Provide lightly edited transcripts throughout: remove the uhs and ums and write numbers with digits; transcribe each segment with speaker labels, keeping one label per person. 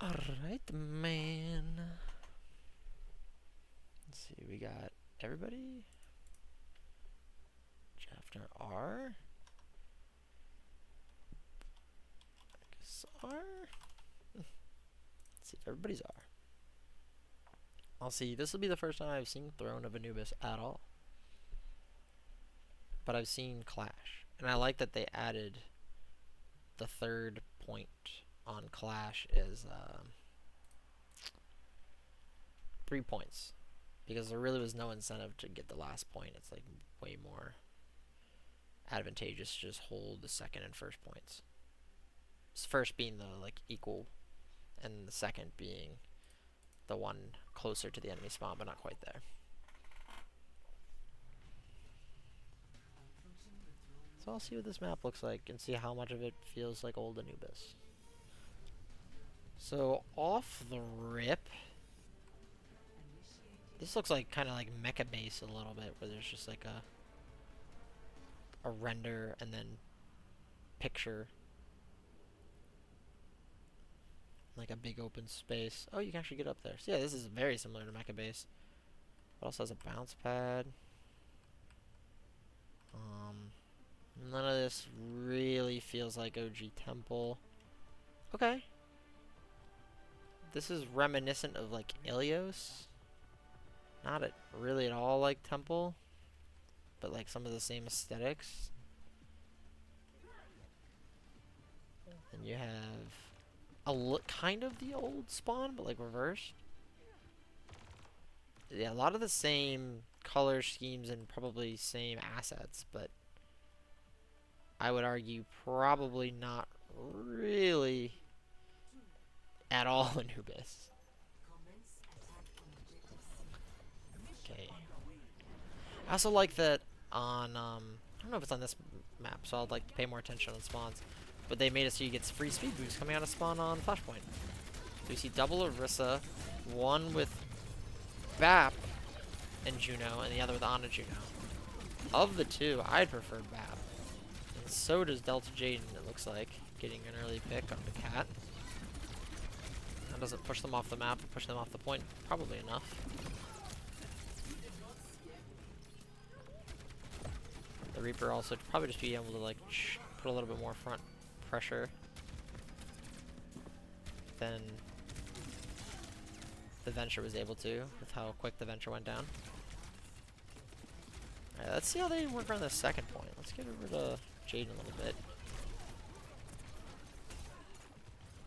Speaker 1: Alright, man. Let's see, we got everybody. Jaffner R. I guess R. Let's see if everybody's R. I'll see, this will be the first time I've seen Throne of Anubis at all. But I've seen Clash. And I like that they added the third point on Clash is 3 points. Because there really was no incentive to get the last point. It's like way more advantageous to just hold the second and first points. First being the like equal, and the second being the one closer to the enemy spawn, but not quite there. So I'll see what this map looks like and see how much of it feels like old Anubis. So off the rip, this looks like kind of like mecha base a little bit, where there's just like a render and then picture, like a big open space. Oh, you can actually get up there. So yeah, this is very similar to mecha base. It also has a bounce pad. None of this really feels like OG Temple. Okay. This is reminiscent of like Ilios. Not really at all like Temple, but like some of the same aesthetics. And you have kind of the old spawn, but like reversed. Yeah, a lot of the same color schemes and probably same assets, but I would argue probably not really at all Anubis. Okay. I also like that on, I don't know if it's on this map, so I'd like to pay more attention on spawns, but they made it so you get free speed boost coming out of spawn on Flashpoint. So you see double Orisa, one with Bap and Juno, and the other with Ana Juno. Of the two, I'd prefer Bap. And so does Delta Jaden, it looks like, getting an early pick on the Cat. That doesn't push them off the map, or push them off the point, probably enough. The Reaper also probably just be able to like put a little bit more front pressure than the Venture was able to, with how quick the Venture went down. Alright, let's see how they work on the second point. Let's get over to Jaden a little bit.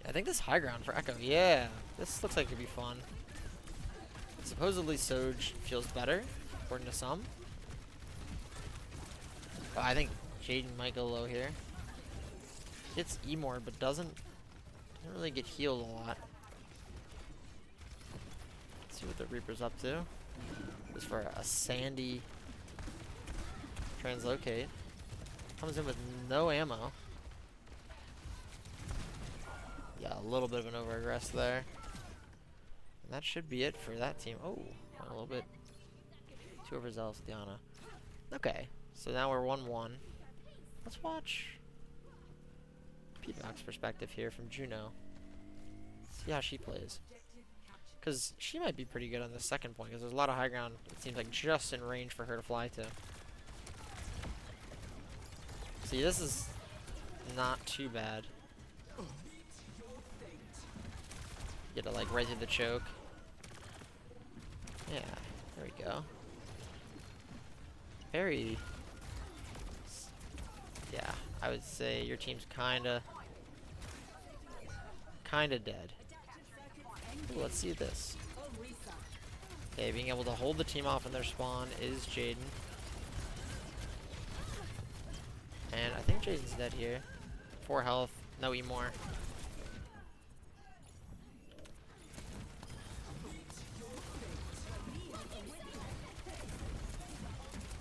Speaker 1: I think this high ground for Echo, yeah, this looks like it could be fun. Supposedly Soj feels better, according to some. But I think Jaden might go low here. Gets E-Mord, but doesn't really get healed a lot. Let's see what the Reaper's up to. Just for a sandy translocate. Comes in with no ammo. Yeah, a little bit of an over-aggress there. And that should be it for that team. Oh, a little bit too overzealous with Diana. Okay, so now we're 1-1. Let's watch PUG's perspective here from Juno. See how she plays. Because she might be pretty good on the second point, because there's a lot of high ground, it seems like, just in range for her to fly to. See, this is not too bad. Get it like right through the choke. Yeah, there we go. Very... Yeah, I would say your team's kinda dead. Ooh, let's see this. Okay, being able to hold the team off in their spawn is Jaden. And I think Jaden's dead here. 4 health, no E more.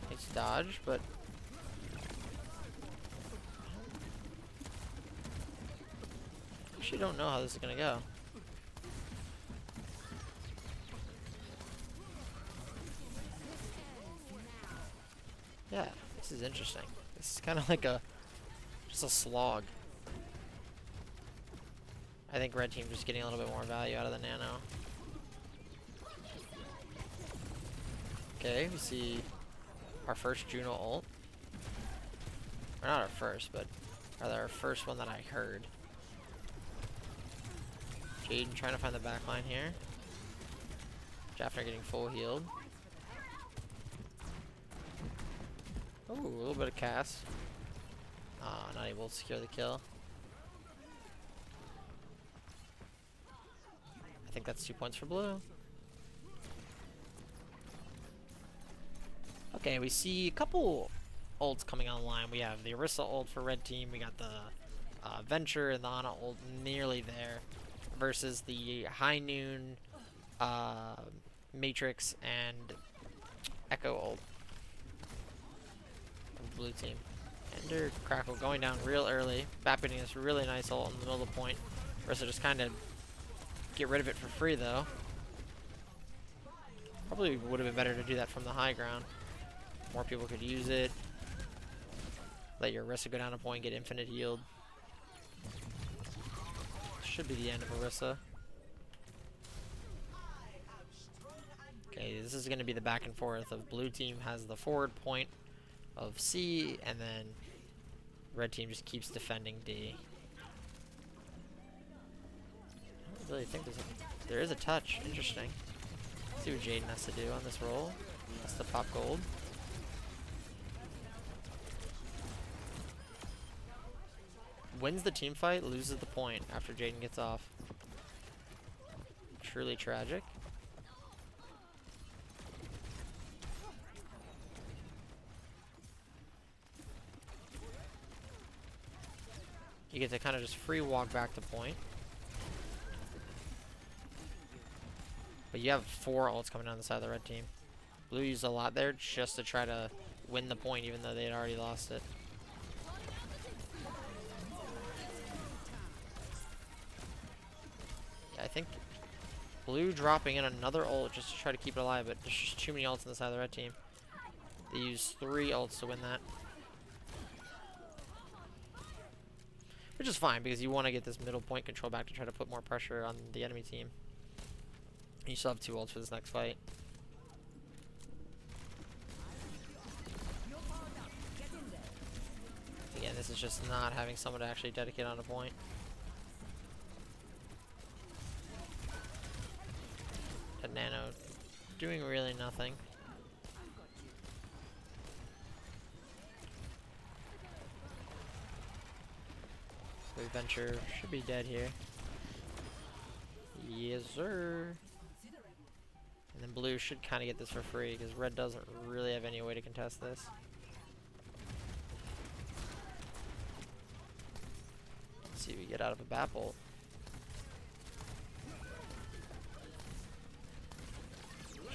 Speaker 1: Nice dodge, but I actually don't know how this is gonna go. Yeah, this is interesting. This is kind of like just a slog. I think red team just getting a little bit more value out of the nano. Okay, we see our first Juno ult. Or not our first, but rather our first one that I heard. Jaden trying to find the back line here. Jaffner getting full healed. Ooh, a little bit of cast. Not able to secure the kill. I think that's 2 points for blue. Okay, we see a couple ults coming online. We have the Orisa ult for red team. We got the Venture and the Ana ult nearly there. Versus the High Noon, Matrix, and Echo ult. Of blue team. Ender Crackle going down real early. Bap getting this really nice ult in the middle of the point. Orisa just kind of get rid of it for free though. Probably would have been better to do that from the high ground. More people could use it. Let your Orisa go down a point, get infinite yield. Should be the end of Orisa. Okay, this is going to be the back and forth of blue team has the forward point of C, and then red team just keeps defending D. I don't really think there is a touch. Interesting. Let's see what Jaden has to do on this roll. That's the pop gold. Wins the team fight, loses the point after Jaden gets off. Truly tragic. You get to kind of just free walk back to point. But you have 4 ults coming down the side of the red team. Blue used a lot there just to try to win the point even though they had already lost it. I think blue dropping in another ult just to try to keep it alive, but there's just too many ults on the side of the red team. They use 3 ults to win that. Which is fine, because you want to get this middle point control back to try to put more pressure on the enemy team. You still have 2 ults for this next fight. Again, this is just not having someone to actually dedicate on a point. And Nano doing really nothing. So Venture should be dead here. Yes, sir. And then blue should kind of get this for free because red doesn't really have any way to contest this. Let's see what we get out of a bat bolt.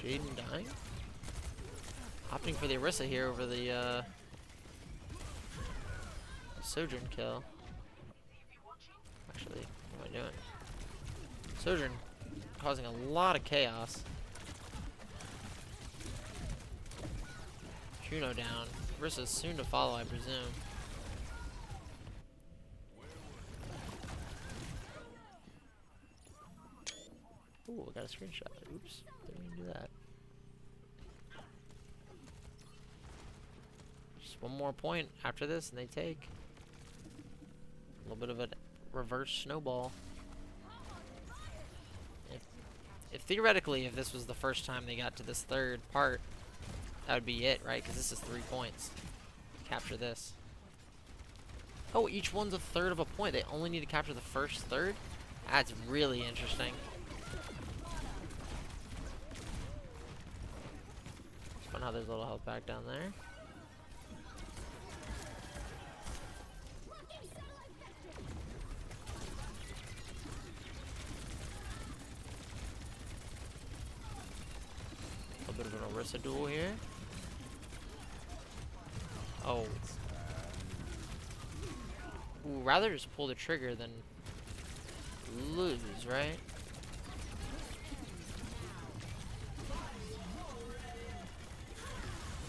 Speaker 1: Jaden dying? Opting for the Orisa here over the Sojourn kill. Actually, what am I doing? Sojourn causing a lot of chaos. Juno down. Orisa's soon to follow, I presume. Ooh, I got a screenshot. Oops, didn't mean to do that. Just one more point after this and they take. A little bit of a reverse snowball. If theoretically, if this was the first time they got to this third part, that would be it, right? Because this is 3 points. Capture this. Oh, each one's a third of a point. They only need to capture the first third? That's really interesting. It's fun how there's a little health back down there. A bit of an Orisa duel here. Oh. Ooh, rather just pull the trigger than lose, right?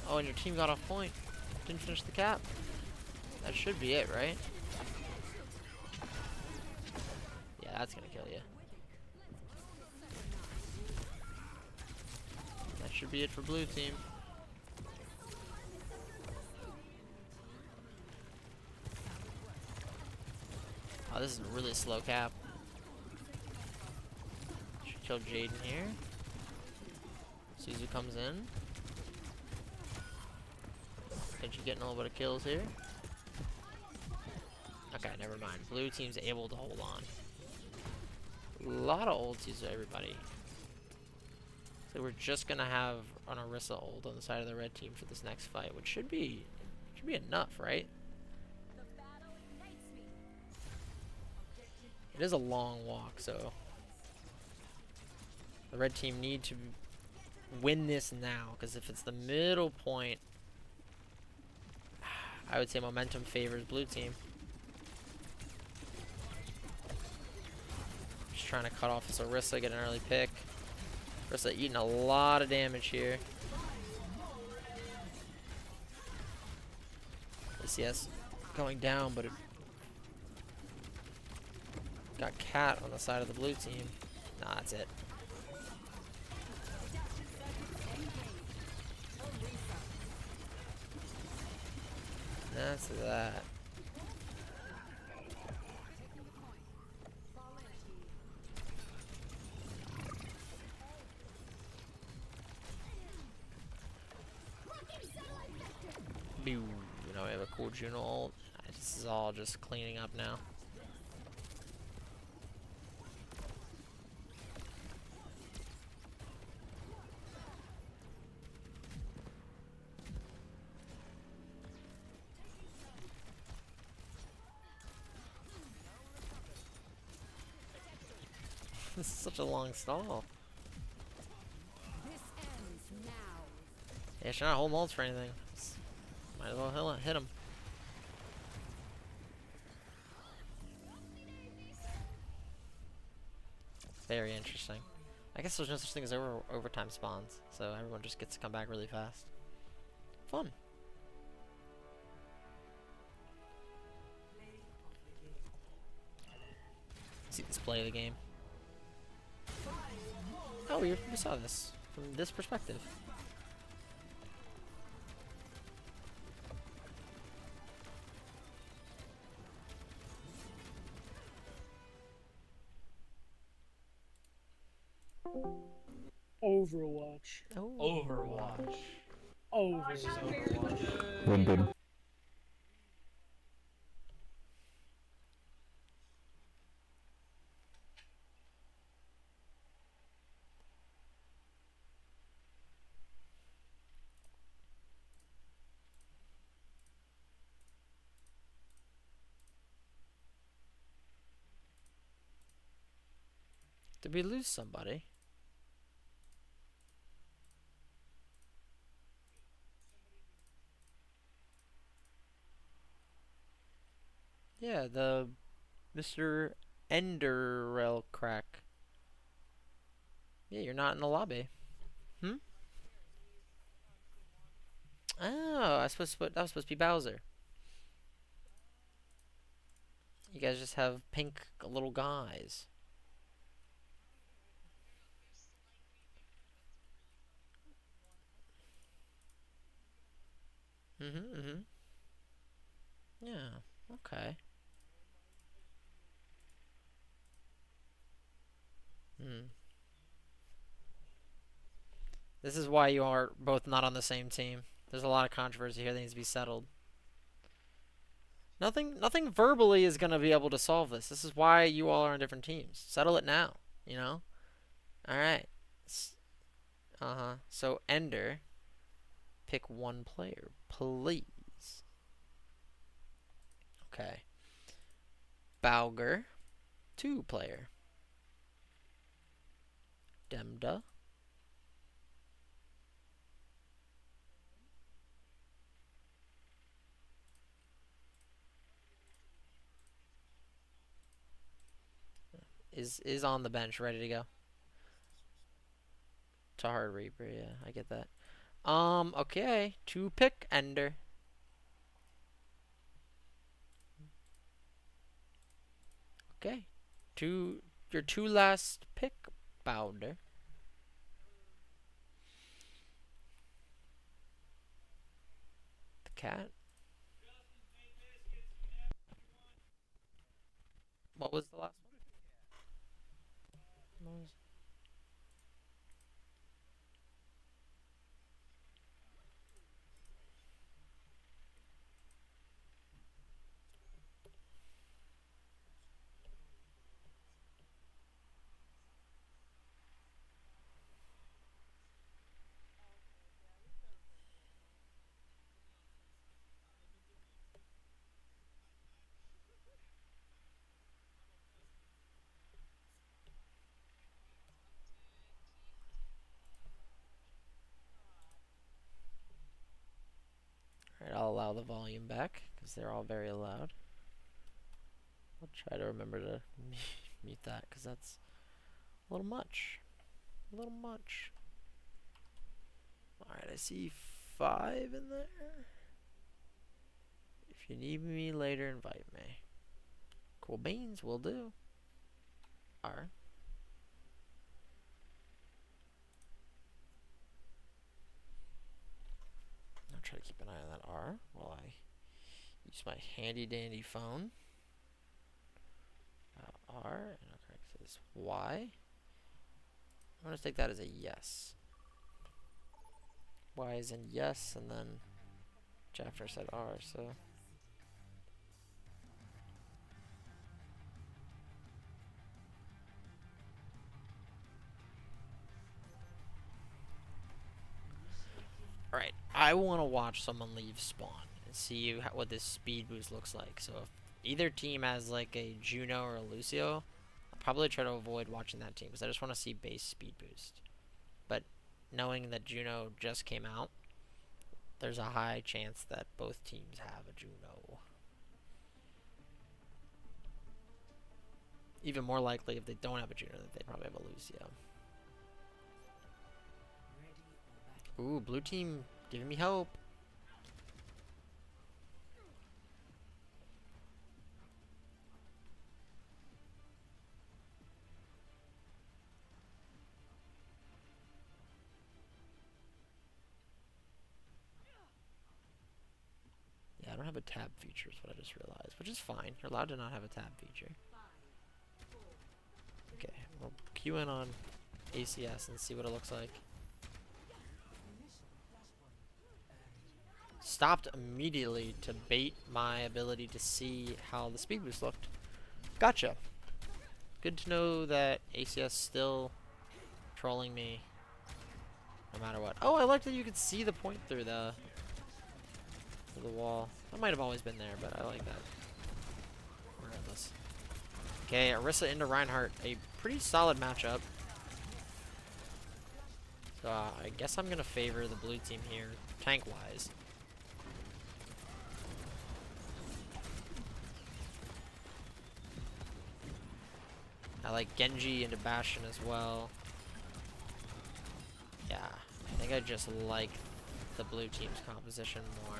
Speaker 1: Oh, and your team got off point. Didn't finish the cap. That should be it, right? Yeah, That's gonna kill you. That should be it for blue team. Oh, this is a really slow cap. Should kill Jaden here. Suzu comes in. Kenji getting a little bit of kills here. Okay, never mind. Blue team's able to hold on. A lot of ultis to everybody. So we're just gonna have an Orisa ult on the side of the red team for this next fight, which should be enough, right? It is a long walk, so the red team need to win this now, because if it's the middle point, I would say momentum favors blue team. Just trying to cut off this Orisa, get an early pick. Orisa eating a lot of damage here. ACS going down, but it got Cat on the side of the blue team. Nah, that's it. That's that. You know, we have a cool Juno ult. This is all just cleaning up now. This is such a long stall. Yeah, she's not holding ults for anything. Might as well hit him. Very interesting. I guess there's no such thing as overtime spawns, so everyone just gets to come back really fast. Fun. See this play of the game. Oh, we saw this from this perspective.
Speaker 2: Overwatch.
Speaker 1: Oh.
Speaker 3: Overwatch.
Speaker 2: Overwatch.
Speaker 4: London.
Speaker 1: Did we lose somebody? Yeah, the Mr. Enderrel crack. Yeah, you're not in the lobby. Hmm? Oh, that was supposed to be Bowser. You guys just have pink little guys. Mm-hmm. Yeah, okay. Hmm. This is why you are both not on the same team. There's a lot of controversy here that needs to be settled. Nothing verbally is gonna be able to solve this. This is why you all are on different teams. Settle it now, you know? Alright. So Ender, pick one player, please. Okay. Bauger, 2 player. Demda. Is on the bench, ready to go. Tahar Reaper, yeah, I get that. Okay, 2 pick Ender. Okay. Your two last pick, Bowder. The cat. What was the last one? What was Alright, I'll allow the volume back, because they're all very loud. I'll try to remember to mute that, because that's a little much. A little much. Alright, I see 5 in there. If you need me later, invite me. Cool beans, will do. R. I'll try to keep an eye on that R while I use my handy dandy phone. R, and I'll correct this Y. I'm going to take that as a yes. Y is in yes, and then Jaffer said R, so. Alright, I want to watch someone leave spawn and see what this speed boost looks like. So if either team has like a Juno or a Lucio, I'll probably try to avoid watching that team because I just want to see base speed boost. But knowing that Juno just came out, there's a high chance that both teams have a Juno. Even more likely if they don't have a Juno that they probably have a Lucio. Ooh, blue team giving me hope. Yeah, I don't have a tab feature is what I just realized, which is fine. You're allowed to not have a tab feature. Okay, we'll queue in on ACS and see what it looks like. Stopped immediately to bait my ability to see how the speed boost looked. Gotcha. Good to know that ACS still trolling me no matter what. Oh, I like that you could see the point through the wall. That might have always been there, but I like that. Regardless. Okay, Orisa into Reinhardt. A pretty solid matchup. So I guess I'm going to favor the blue team here, tank-wise. I like Genji into Bastion as well. Yeah, I think I just like the blue team's composition more.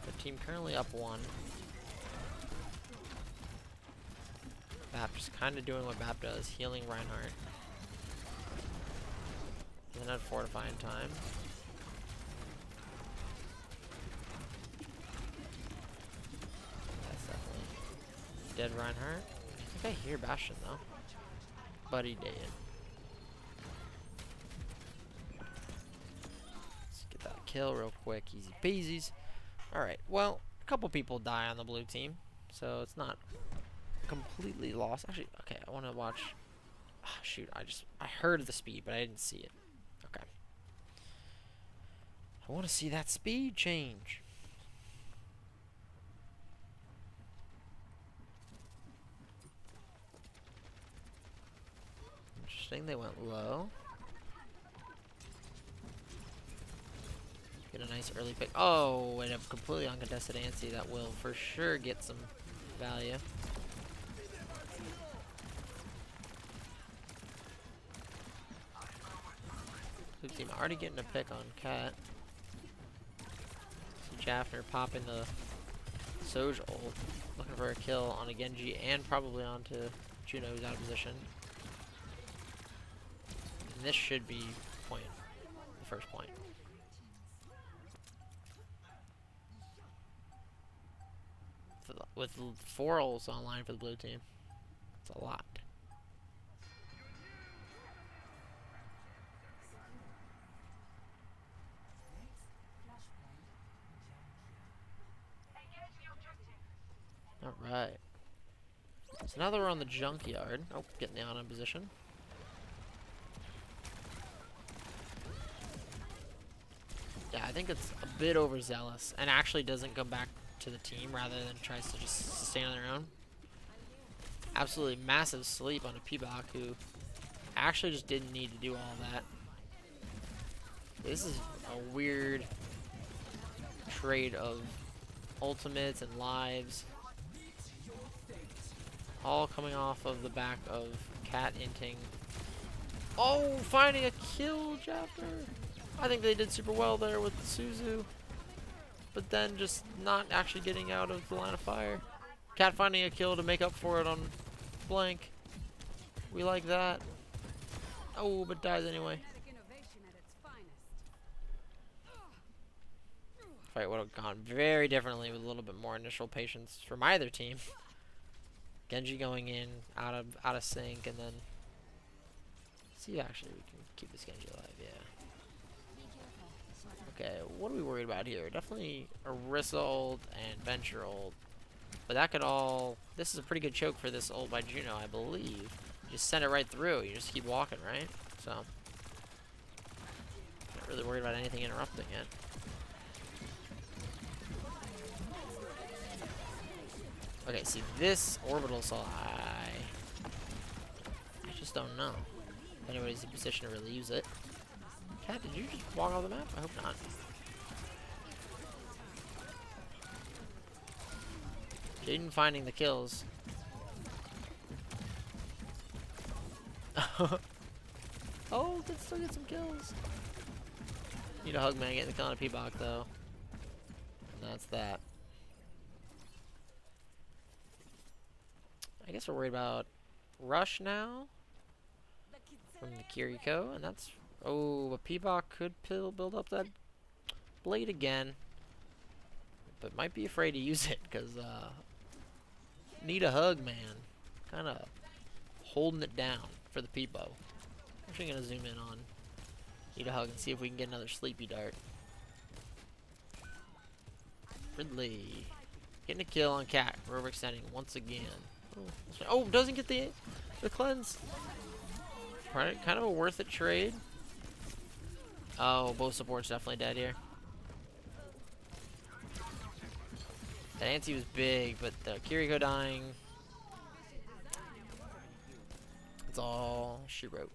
Speaker 1: The team currently up 1. Bap just kind of doing what Bap does, healing Reinhardt. Doesn't have fortifying time. That's definitely dead Reinhardt. I think I hear Bastion though. But he did. Let's get that kill real quick, easy peasies. Alright, well, a couple people die on the blue team, so it's not completely lost. Actually, okay, I want to watch. Oh, shoot, I heard the speed, but I didn't see it. Okay. I want to see that speed change. Interesting, they went low. Get a nice early pick. Oh, and a completely uncontested Ansi that will for sure get some value. Blue team already getting a pick on Cat. See Jafner popping the Soj ult, looking for a kill on a Genji and probably onto Juno, who's out of position. And this should be point, the first point. With 4 ults online for the blue team, it's a lot. Alright. So now that we're on the junkyard. Oh, getting the Ana in position. Yeah, I think it's a bit overzealous and actually doesn't come back to the team rather than tries to just sustain on their own. Absolutely massive sleep on a PUG who actually just didn't need to do all that. This is a weird trade of ultimates and lives. All coming off of the back of Cat inting. Oh, finding a kill, Jafner. I think they did super well there with Suzu. But then just not actually getting out of the line of fire. Cat finding a kill to make up for it on Blank. We like that. Oh, but dies anyway. Fight would have gone very differently with a little bit more initial patience from either team. Genji going in out of sync, and then see actually we can keep this Genji alive. Yeah. Okay, what are we worried about here? Definitely Orisa ult and Venture ult, but that could all. This is a pretty good choke for this ult by Juno, I believe. You just send it right through. You just keep walking, right? So not really worried about anything interrupting it. Okay, see this orbital saw. I just don't know if anybody's in position to really use it. Cat, did you just walk off the map? I hope not. Jaden finding the kills. Oh, can still get some kills. Need a hug man getting the kill on a PUG though. And that's that. I guess we're worried about Rush now from the Kiriko, and that's. Oh, a PUG could build up that blade again, but might be afraid to use it because need a hug, man. Kind of holding it down for the PUG. Actually, gonna zoom in on need a hug and see if we can get another sleepy dart. Ridley getting a kill on Cat. We're overextending once again. Oh, doesn't get the cleanse. Right, kind of a worth it trade. Oh, both supports definitely dead here. That anti was big, but the Kiriko dying. That's all she wrote.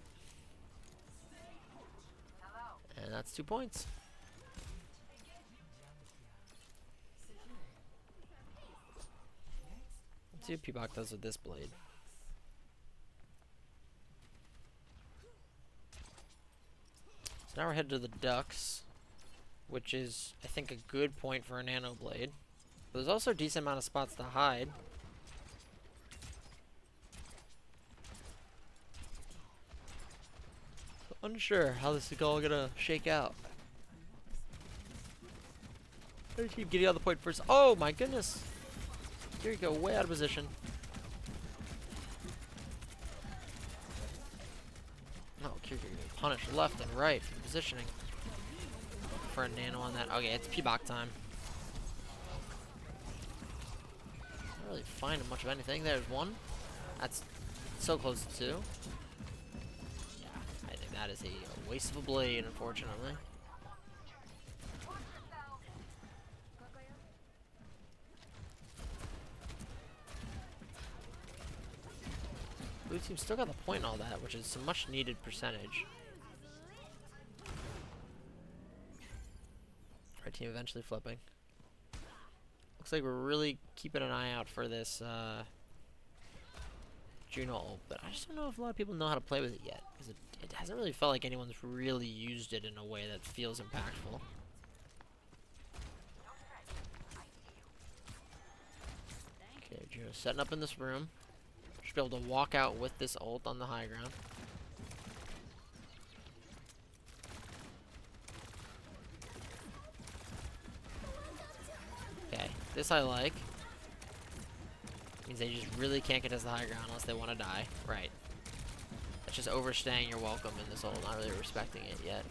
Speaker 1: And that's 2 points. Let's see what PUG does with this blade. So now we're headed to the Ducks, which is, I think, a good point for a Nano Blade. But there's also a decent amount of spots to hide. So unsure how this is all gonna shake out. I keep getting out of the point first. Oh my goodness! Here you go, way out of position. Oh, Kiriko getting punished left and right for positioning. For a nano on that. Okay, it's PUG time. Not really finding much of anything. There's one. That's so close to 2. Yeah, I think that is a waste of a blade, unfortunately. Blue team still got the point and all that, which is some much needed percentage. Red team eventually flipping. Looks like we're really keeping an eye out for this Juno ult, but I just don't know if a lot of people know how to play with it yet, because it hasn't really felt like anyone's really used it in a way that feels impactful. setting up in this room. Should be able to walk out with this ult on the high ground. Okay, this I like. Means they just really can't get us the high ground unless they want to die. Right. That's just overstaying your welcome in this ult, not really respecting it yet.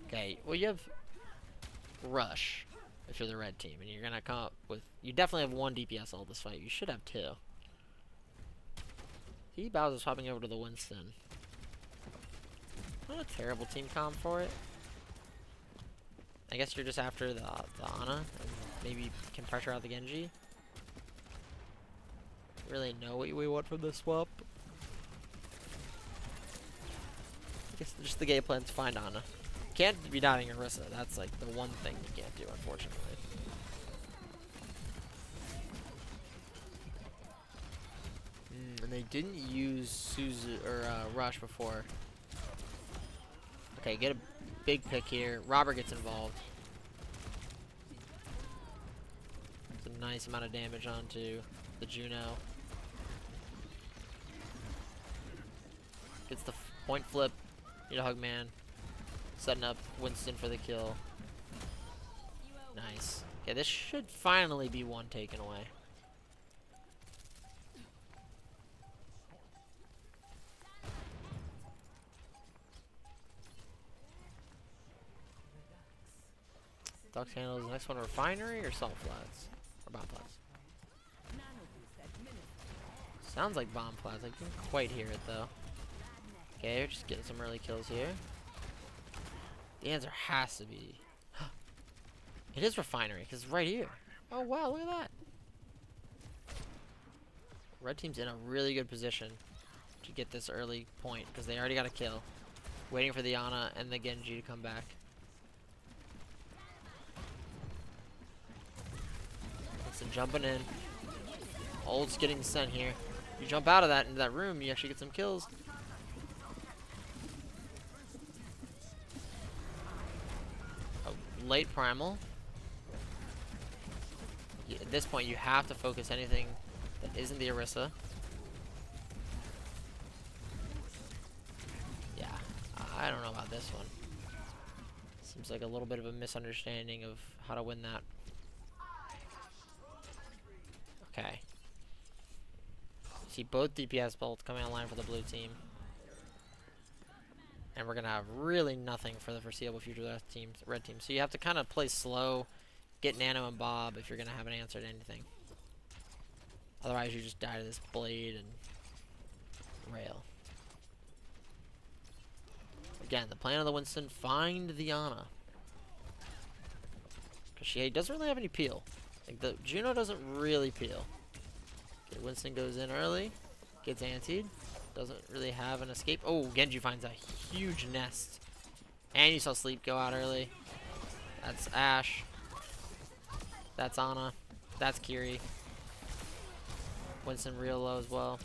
Speaker 1: Okay, well you have Rush if you're the red team, and you're gonna come up with. You definitely have 1 DPS ult this fight. You should have 2. Bowser's swapping over to the Winston. Not a terrible team comp for it. I guess you're just after the Ana, and maybe can pressure out the Genji. Really know what we want from this swap. I guess just the game plan's find Ana. Can't be dodging Orisa. That's like the one thing you can't do, unfortunately. And they didn't use Suzu or Rush before. Okay, get a big pick here. Robert gets involved. It's a nice amount of damage onto the Juno. Gets the point flip. Need a hug man. Setting up Winston for the kill. Nice. Okay, this should finally be 1 taken away. Ducks handles the next one, refinery or salt flats? Or bomb flats? Sounds like bomb flats. I can't quite hear it though. Okay, we're just getting some early kills here. The answer has to be... It is refinery, because it's right here. Oh wow, look at that. Red team's in a really good position to get this early point, because they already got a kill. Waiting for the Ana and the Genji to come back. So jumping in. Ult's getting sent here. You jump out of that into that room, you actually get some kills. Late primal. At this point, you have to focus anything that isn't the Orisa. Yeah, I don't know about this one. Seems like a little bit of a misunderstanding of how to win that. Okay. See both DPS bolts coming online for the blue team. And we're going to have really nothing for the foreseeable future of the red team. So you have to kind of play slow, get Nano and Bob if you're going to have an answer to anything. Otherwise, you just die to this blade and rail. Again, the plan of the Winston, find the Ana. Because she doesn't really have any peel. Like, the Juno doesn't really peel. Okay, Winston goes in early, gets antied. Doesn't really have an escape. Oh, Genji finds a huge nest. And you saw Sleep go out early. That's Ashe. That's Ana. That's Kiri. Winston real low as well.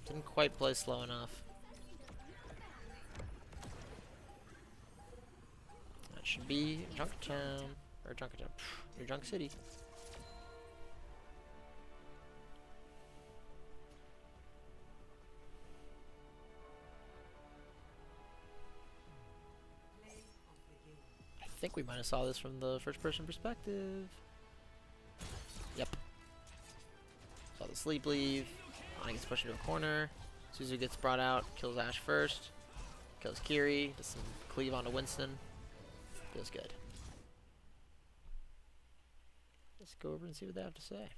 Speaker 1: Didn't quite play slow enough. That should be Junkertown. Or Junkertown. Or Junk City. I think we might have saw this from the first person perspective. Yep. Saw the Sleep leave. Ana gets pushed into a corner. Suzu gets brought out, kills Ashe first. Kills Kiri, does some cleave onto Winston. Feels good. Let's go over and see what they have to say.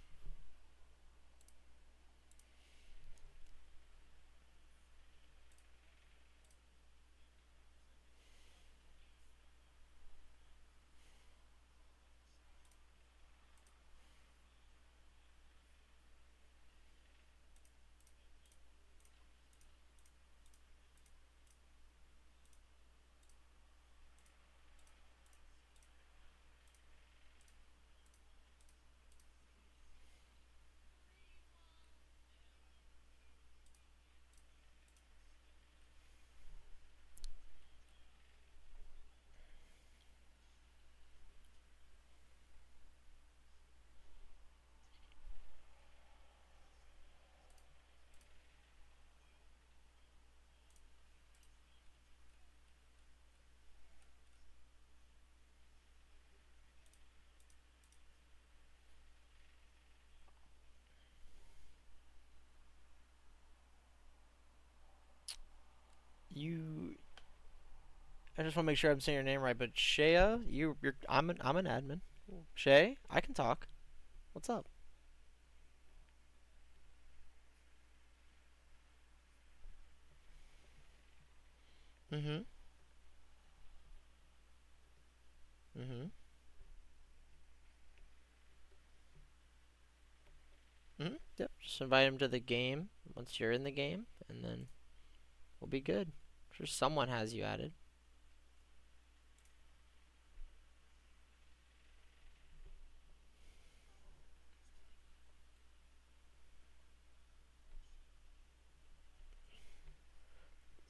Speaker 1: You. I just want to make sure I'm saying your name right, but Shea, you're. I'm an admin. Shay, I can talk. What's up? Mm-hmm. Mm-hmm. Mm-hmm. Yep. Just invite him to the game once you're in the game, and then we'll be good. I'm sure someone has you added.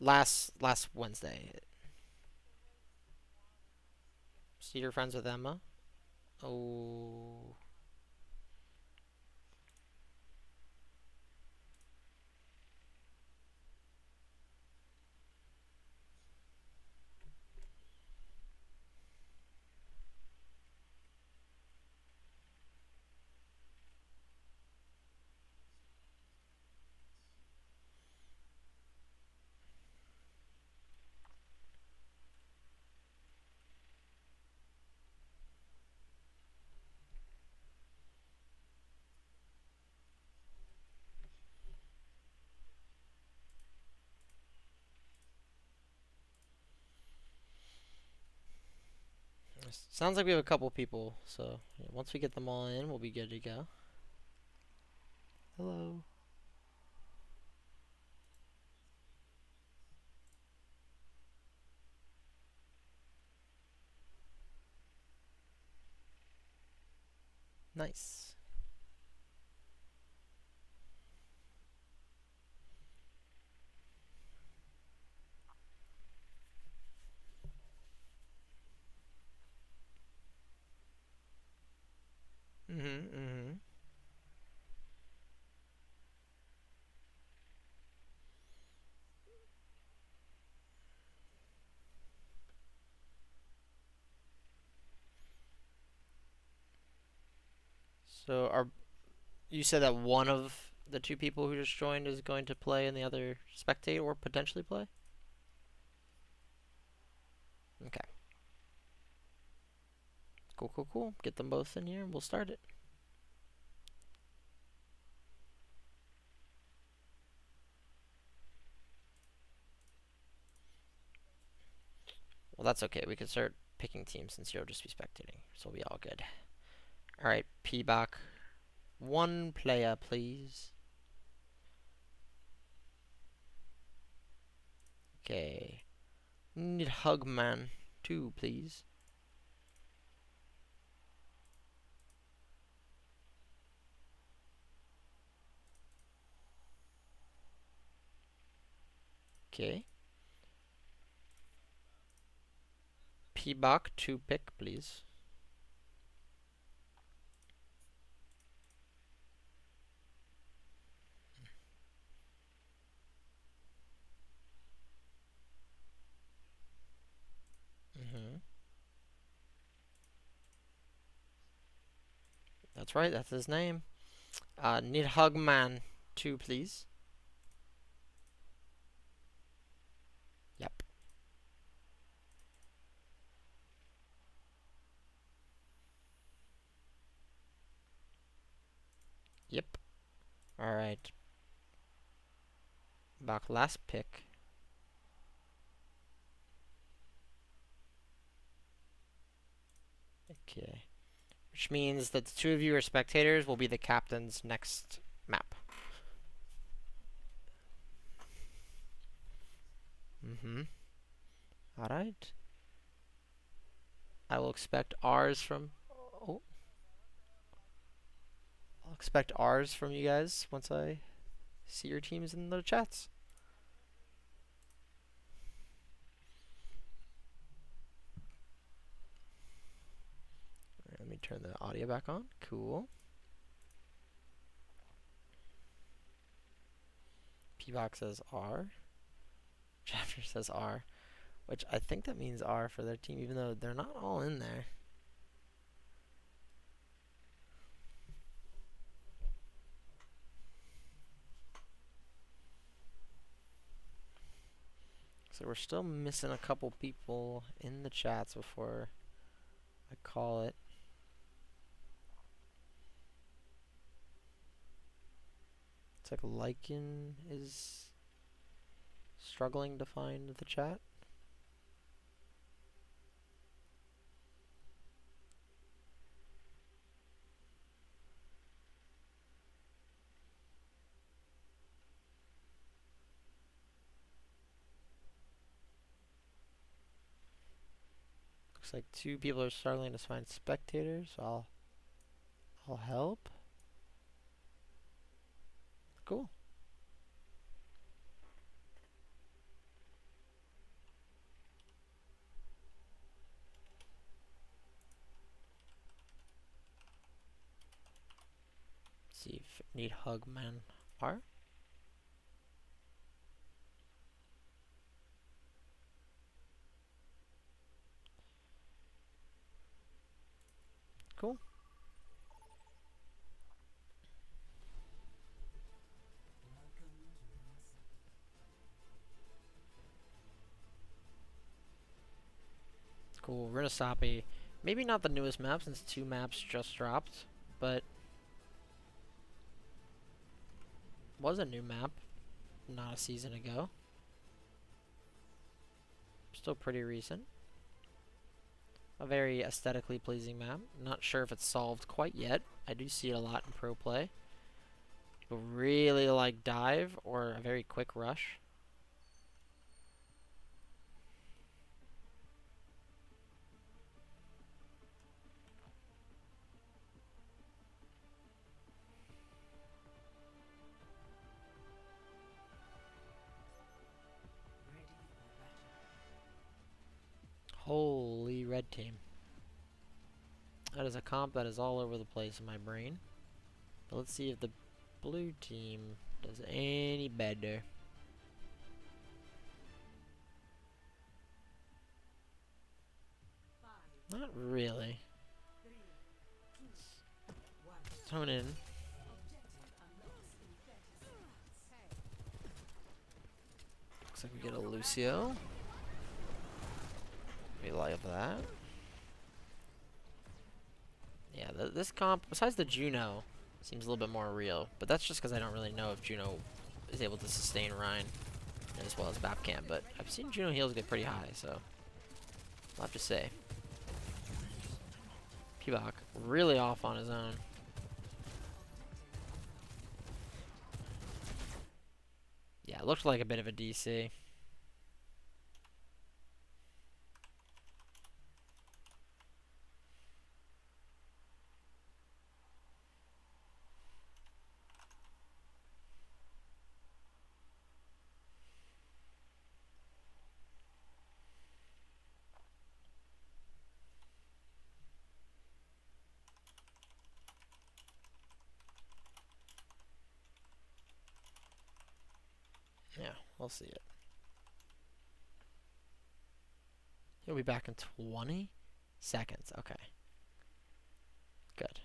Speaker 1: Last Wednesday. So you're friends with Emma? Oh. Sounds like we have a couple people, so yeah, once we get them all in, we'll be good to go. Hello. Nice. Mm-hmm. Mm-hmm. So are you said that one of the two people who just joined is going to play and the other spectate or potentially play? Okay. Cool, cool, cool. Get them both in here and we'll start it. Well, that's okay. We can start picking teams since you'll just be spectating, so we'll be all good. All right, P-Bach. One player, please. Okay. Need Hugman. Two, please. Okay. P-Bach, two pick, please. Mm-hmm. That's right, that's his name. Need Hugman, two, please. Yep. Yep. All right. Bach, last pick. Okay. Which means that the two of you are spectators will be the captains next map. Mm-hmm. All right. I will expect R's from. Oh, I'll expect R's from you guys once I see your teams in the chats. All right, let me turn the audio back on. Cool. P-Box says R. Chapter says R, which I think that means R for their team, even though they're not all in there. So we're still missing a couple people in the chats before I call it. It's like Lycan is struggling to find the chat. Looks like 2 people are struggling to find spectators. So I'll help. Cool. See if need hug man are. Cool. Cool. Rinasapi. Maybe not the newest map since 2 maps just dropped, but was a new map not a season ago. Still pretty recent. A very aesthetically pleasing map. Not sure if it's solved quite yet. I do see it a lot in pro play. People really like dive or a very quick rush. Holy red team. That is a comp that is all over the place in my brain. But let's see if the blue team does any better. Not really. Tone in. Looks like we get a Lucio. We like that. Yeah, this comp, besides the Juno, seems a little bit more real. But that's just because I don't really know if Juno is able to sustain Rhine as well as Bapcam. But I've seen Juno heals get pretty high, so I'll have to say. PUG really off on his own. Yeah, it looked like a bit of a DC. Yeah, we'll see it. He'll be back in 20 seconds. Okay. Good.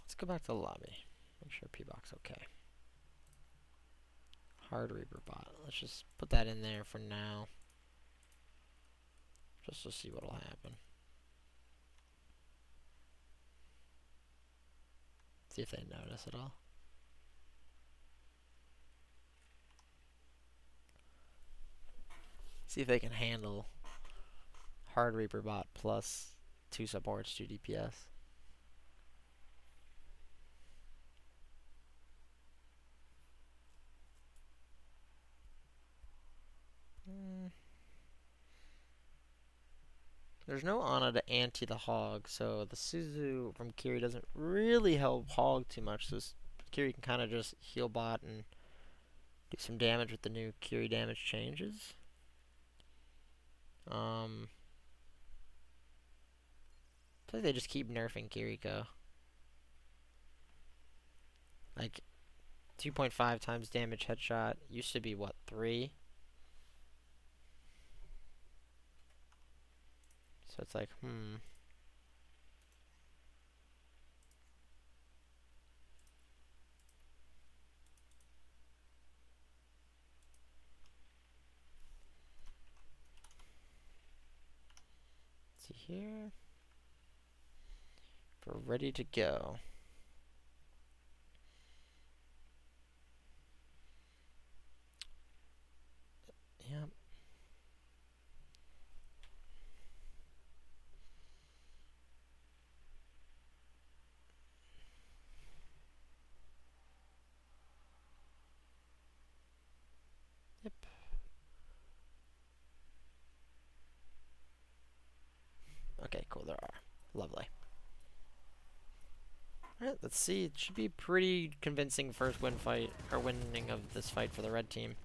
Speaker 1: Let's go back to the lobby. Make sure P-Box okay. Hard Reaper bot. Let's just put that in there for now. Just to see what'll happen. See if they notice at all. See if they can handle Hard Reaper bot plus 2 supports, 2 DPS. There's no Ana to anti the Hog, so the Suzu from Kiri doesn't really help Hog too much. So Kiri can kind of just heal bot and do some damage with the new Kiri damage changes. I think they just keep nerfing Kiriko. Like 2.5 times damage headshot used to be what, 3? So it's like, Let's see here. We're ready to go. Yep. Yep. Okay, cool, there are. Lovely. Alright, let's see. It should be pretty convincing first winning of this fight for the red team.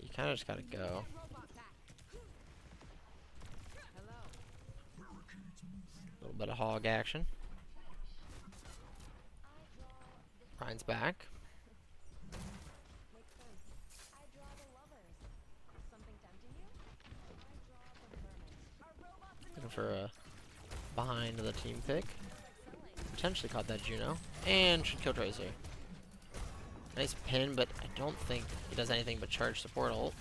Speaker 1: You kind of just gotta go. A little bit of hog action. Ryan's back. Looking for a behind the team pick. Potentially caught that Juno. And should kill Tracer. Nice pin, but I don't think he does anything but charge support ult.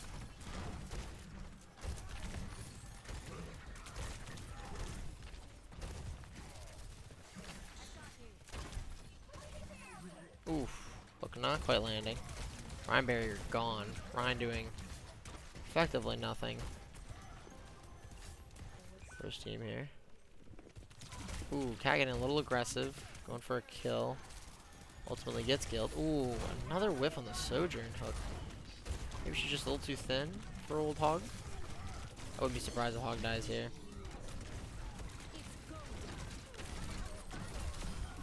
Speaker 1: Oof. Look, not quite landing. Ryan barrier gone. Ryan doing effectively nothing. First team here. Ooh, Cat getting a little aggressive. Going for a kill. Ultimately gets killed. Ooh, another whiff on the Sojourn hook. Maybe she's just a little too thin for old Hog. I wouldn't be surprised if Hog dies here.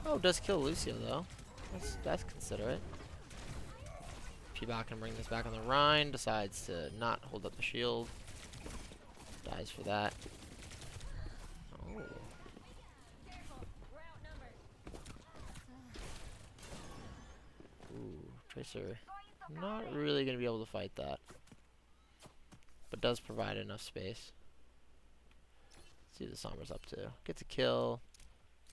Speaker 1: Oh, does kill Lucio though. That's considerate. P-Bot can bring this back on the Rhine. Decides to not hold up the shield. Dies for that. Oh. Ooh, Tracer. Not really going to be able to fight that. But does provide enough space. Let's see what the Sombra's up to. Gets a kill.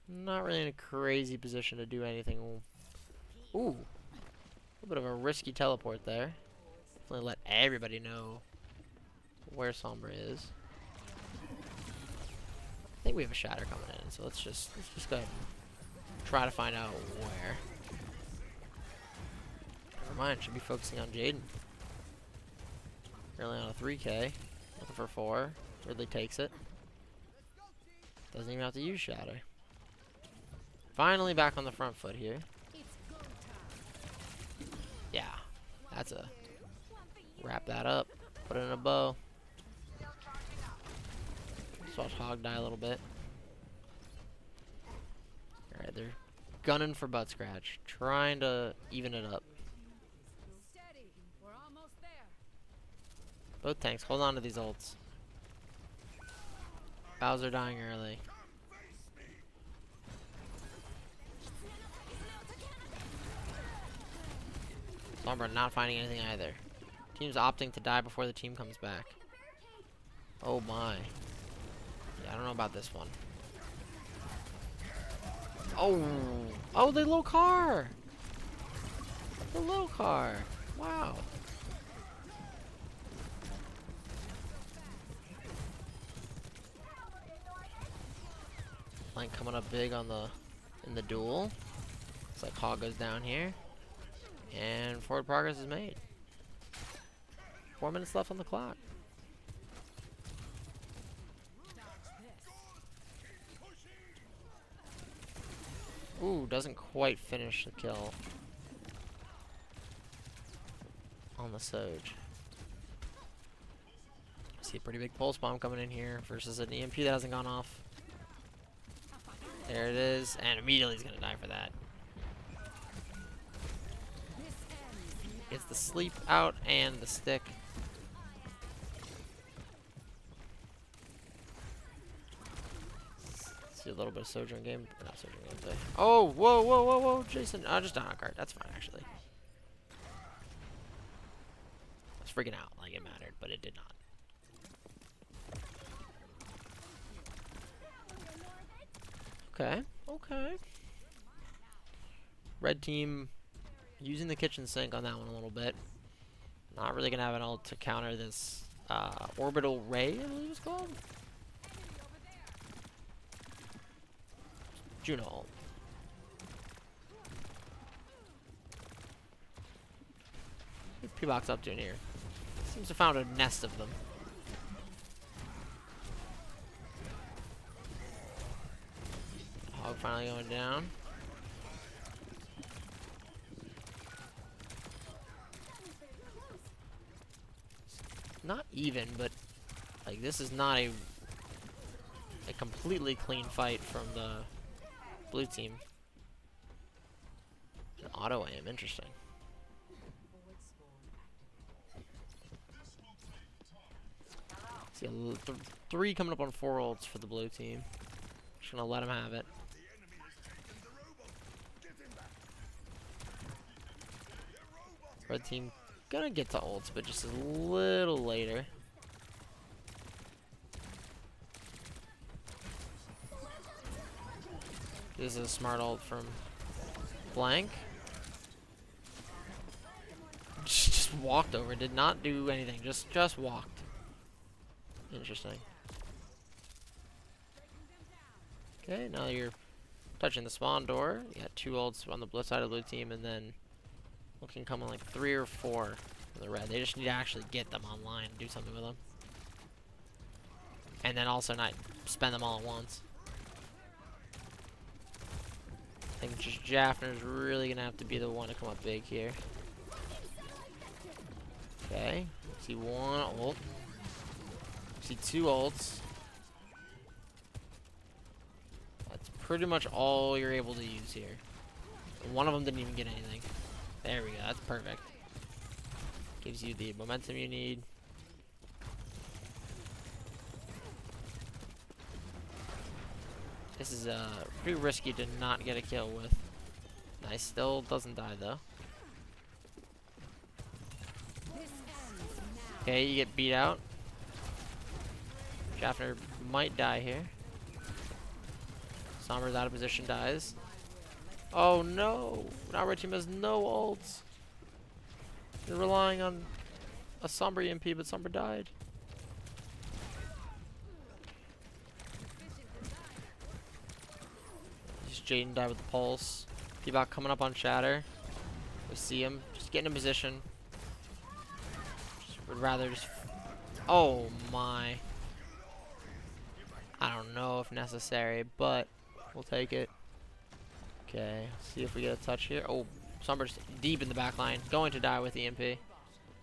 Speaker 1: Not really in a crazy position to do anything. Ooh. A little bit of a risky teleport there. Definitely let everybody know where Sombra is. I think we have a shatter coming in, so let's just go ahead and try to find out where. Never mind, should be focusing on Jaden. Currently on a 3K. Looking for 4. Ridley takes it. Doesn't even have to use shatter. Finally back on the front foot here. Yeah, that's a wrap that up, put it in a bow. Just watch Hog die a little bit. Alright, they're gunning for butt scratch, trying to even it up. Both tanks, hold on to these ults. Bowser dying early. Sombra not finding anything either. Team's opting to die before the team comes back. Oh my. Yeah, I don't know about this one. Oh! Oh, the little car! The little car! Wow. Line coming up big on in the duel. Looks like Hog goes down here. And forward progress is made. 4 minutes left on the clock. Ooh, doesn't quite finish the kill on the Soj. See a pretty big pulse bomb coming in here versus an EMP that hasn't gone off. There it is, and immediately he's gonna die for that. Gets the sleep out and the stick. See a little bit of Sojourn game, not Sojourn gameplay. Oh, whoa, whoa, whoa, whoa, Jason! I just died on card. That's fine, actually. I was freaking out like it mattered, but it did not. Okay, okay. Red team using the kitchen sink on that one a little bit. Not really gonna have an ult to counter this orbital ray, I believe it's called. Juno ult. What's P-Box up to in here? Seems to have found a nest of them. Hog finally going down. Not even, but like this is not a completely clean fight from the blue team. An auto aim, interesting. See, 3 coming up on 4 ults for the blue team. Just gonna let them have it. Red team gonna get to ults, but just a little later. This is a smart ult from Blank. Just walked over, did not do anything, just walked. Interesting. Okay, now you're touching the spawn door. You got 2 ults on the blue side of the blue team, and then looking coming like 3 or 4 on the red. They just need to actually get them online and do something with them. And then also not spend them all at once. I think just Jaffner's really gonna have to be the one to come up big here. Okay, see 1 ult. See 2 ults. That's pretty much all you're able to use here. And one of them didn't even get anything. There we go, that's perfect. Gives you the momentum you need. This is pretty risky to not get a kill with. Nice, still doesn't die though. Okay, you get beat out. Jaffner might die here. Somber's out of position, dies. Oh no! Now red team has no ults. They're relying on a Somber EMP, but Somber died. Just Jaden died with the pulse. P-Bot coming up on Shatter. We see him. Just getting in position. Would rather just... Oh my. I don't know if necessary, but we'll take it. Okay, see if we get a touch here. Oh, Somber's deep in the back line. Going to die with EMP.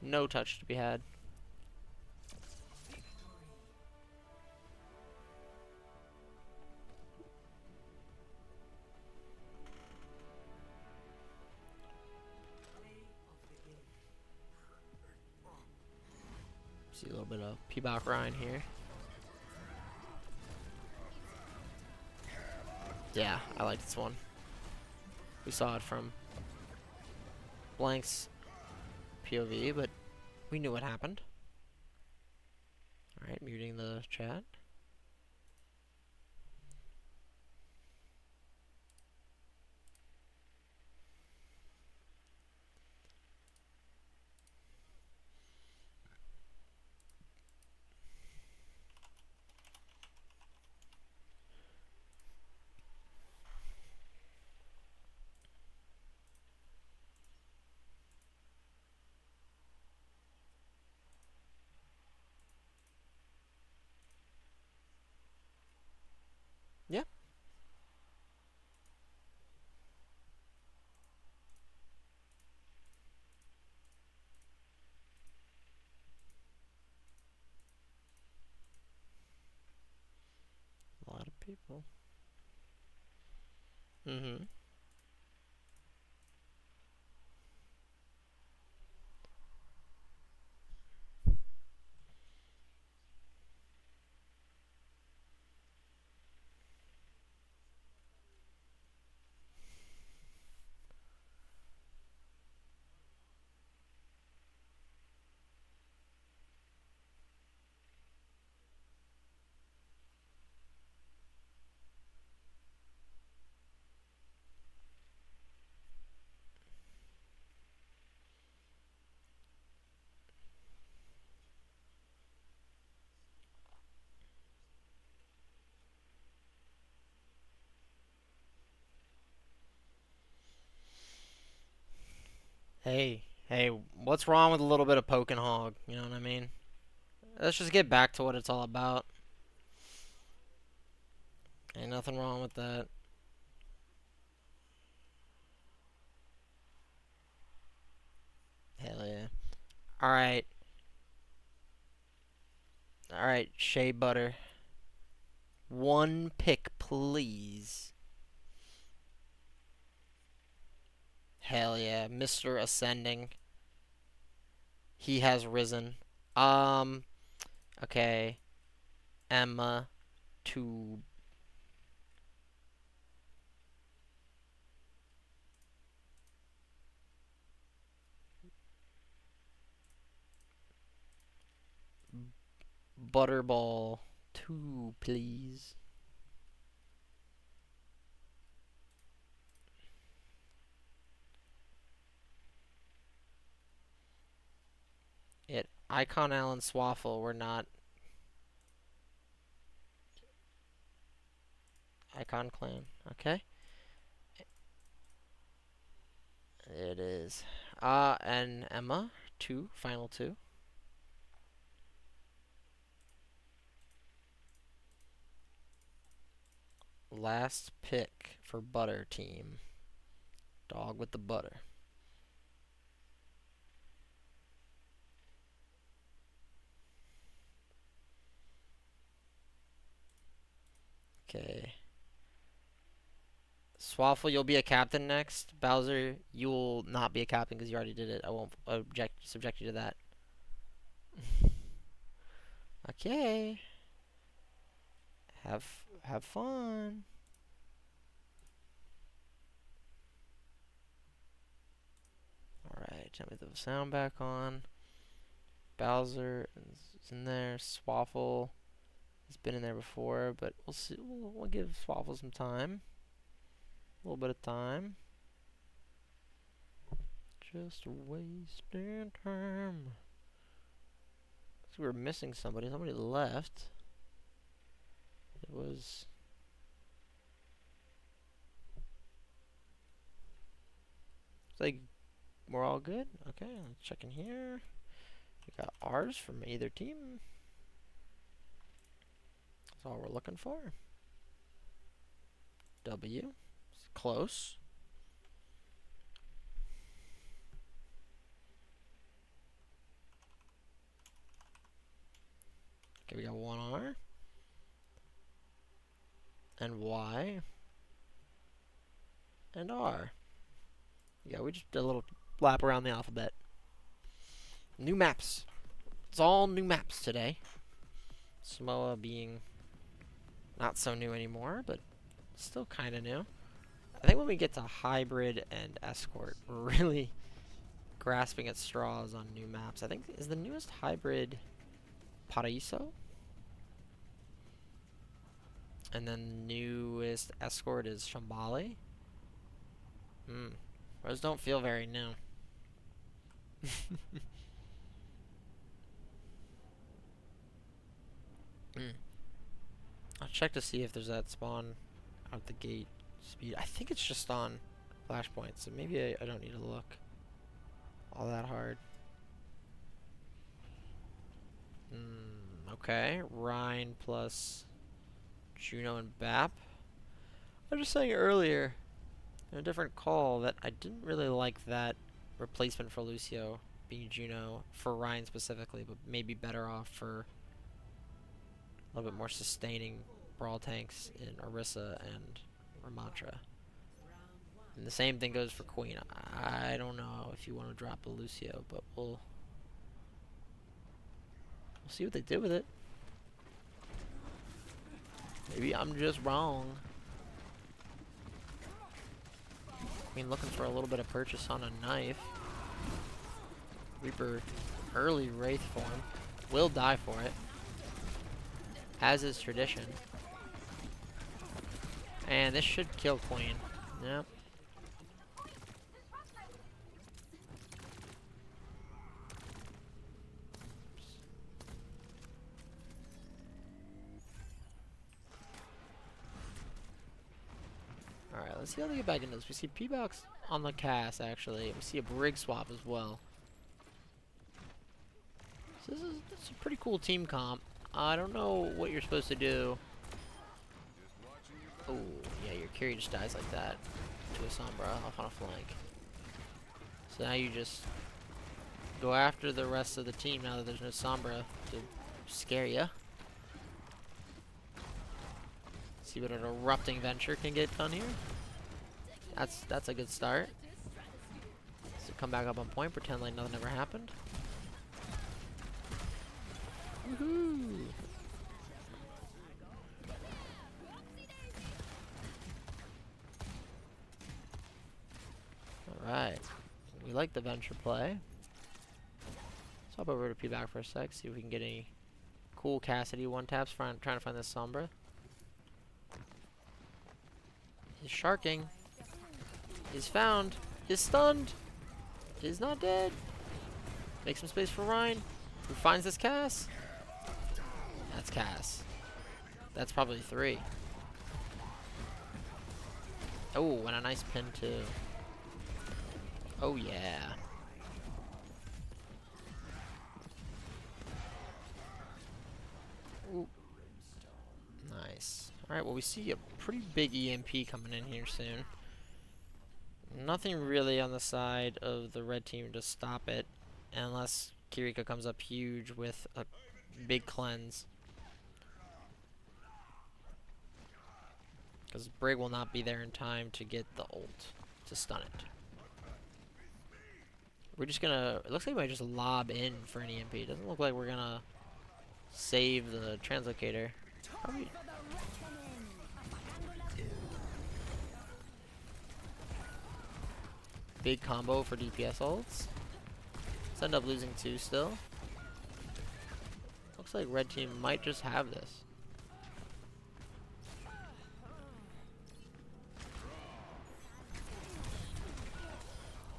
Speaker 1: No touch to be had. See a little bit of P-Bot Ryan here. Yeah, I like this one. We saw it from Blank's POV, but we knew what happened. Alright, muting the chat. Yeah. A lot of people. Mm-hmm. Hey, what's wrong with a little bit of poke and hog? You know what I mean? Let's just get back to what it's all about. Ain't nothing wrong with that. Hell yeah. Alright. Alright, shea butter. One pick, please. Hell yeah. Mr. Ascending. He has risen. Um, okay. Emma to Butterball 2, please. It Icon Allen Swaffle, we're not Icon Clan. Okay. It is. And Emma 2, final 2. Last pick for Butter Team. Dog with the butter. Okay. Swaffle, you'll be a captain next. Bowser, you will not be a captain because you already did it. I won't subject you to that. Okay. Have fun. Alright, let me put the sound back on. Bowser is in there. Swaffle has been in there before, but we'll see. We'll give Swaffle some time. A little bit of time. Just wasting time. So we were missing somebody. Somebody left. It was. It's like we're all good. Okay, let's check in here. We got R's from either team. That's all we're looking for. W. It's close. Okay, we got one R. And Y. And R. Yeah, we just did a little lap around the alphabet. New maps. It's all new maps today. Samoa being not so new anymore, but still kind of new. I think when we get to Hybrid and Escort, we're really grasping at straws on new maps. I think, is the newest Hybrid Paraíso? And then newest Escort is Shambali. Those don't feel very new. I'll check to see if there's that spawn out the gate speed. I think it's just on flashpoint, so maybe I don't need to look all that hard. Okay, Rhine plus Juno and Bap. I was just saying earlier in a different call that I didn't really like that replacement for Lucio being Juno for Rhine specifically, but maybe better off for a little bit more sustaining brawl tanks in Orisa and Ramattra. And the same thing goes for Queen. I don't know if you want to drop a Lucio, but we'll see what they do with it. Maybe I'm just wrong. Queen looking for a little bit of purchase on a knife. Reaper early Wraith form. Will die for it. As is tradition. And this should kill Queen. Yep. Let's see how they get back into this. We see P-Box on the cast, actually. We see a Brig swap as well. So this is a pretty cool team comp. I don't know what you're supposed to do. Oh, yeah, your carry just dies like that to a Sombra off on a flank. So now you just go after the rest of the team now that there's no Sombra to scare you. See what an erupting venture can get done here. That's a good start. So come back up on point, pretend like nothing ever happened. Woohoo! Alright. We like the venture play. Let's hop over to P-Back for a sec, see if we can get any cool Cassidy one-taps trying to find this Sombra. He's sharking. He's found. He's stunned. He's not dead. Make some space for Ryan. Who finds this Cass? That's Cass. That's probably 3. Oh, and a nice pin too. Oh yeah. Ooh. Nice. Alright, well we see a pretty big EMP coming in here soon. Nothing really on the side of the red team to stop it, unless Kiriko comes up huge with a big cleanse. Because Brig will not be there in time to get the ult to stun it. We're just gonna, it looks like we might just lob in for an EMP. It doesn't look like we're gonna save the translocator. Probably. Big combo for DPS ults. Let's end up losing 2 still. Looks like red team might just have this.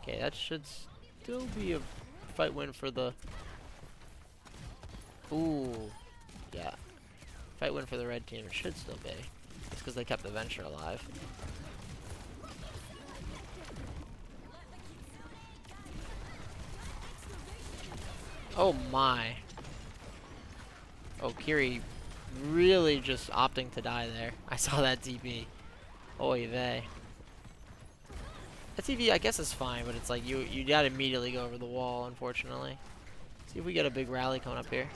Speaker 1: Okay, that should still be a fight win for the... Ooh. Yeah. Fight win for the red team. It should still be. It's because they kept the Venture alive. Oh my. Oh, Kiri really just opting to die there. I saw that TP. Oy vey. That TV, I guess, is fine, but it's like you gotta immediately go over the wall, unfortunately. See if we get a big rally coming up here.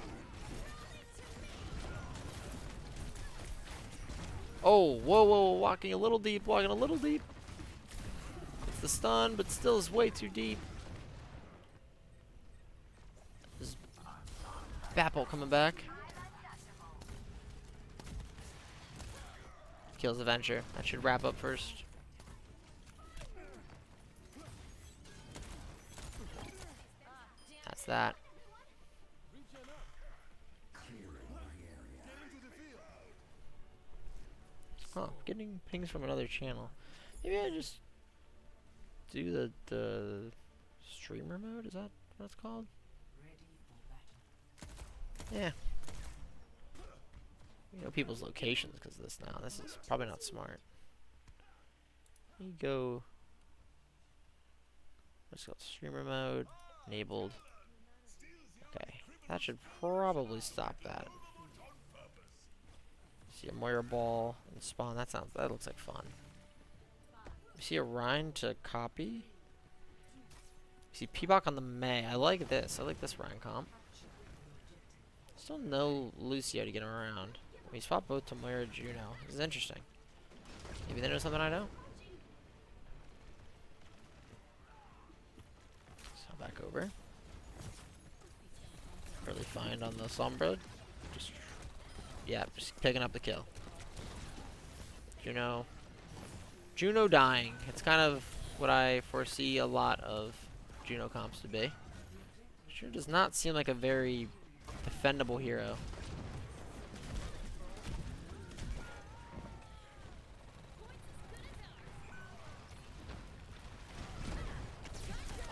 Speaker 1: Oh, whoa, whoa, walking a little deep, walking a little deep. It's the stun, but still is way too deep. There's Bapple coming back. Kills the Venture. That should wrap up first. That's that. Huh, getting pings from another channel. Maybe I just do the streamer mode? Is that what it's called? Yeah. You know people's locations because of this now. This is probably not smart. Let me go. Let's go streamer mode. Enabled. Okay. That should probably stop that. See a Moira ball and spawn. That looks like fun. We see a Rhine to copy. We see P-Bach on the Mei. I like this. I like this Rhine comp. Still no Lucio to get him around. We swap both to Moira Juno. This is interesting. Maybe they know something I don't. So back over. Really fine on the Sombra. Just picking up the kill. Juno dying. It's kind of what I foresee a lot of Juno comps to be. Sure does not seem like a very defendable hero.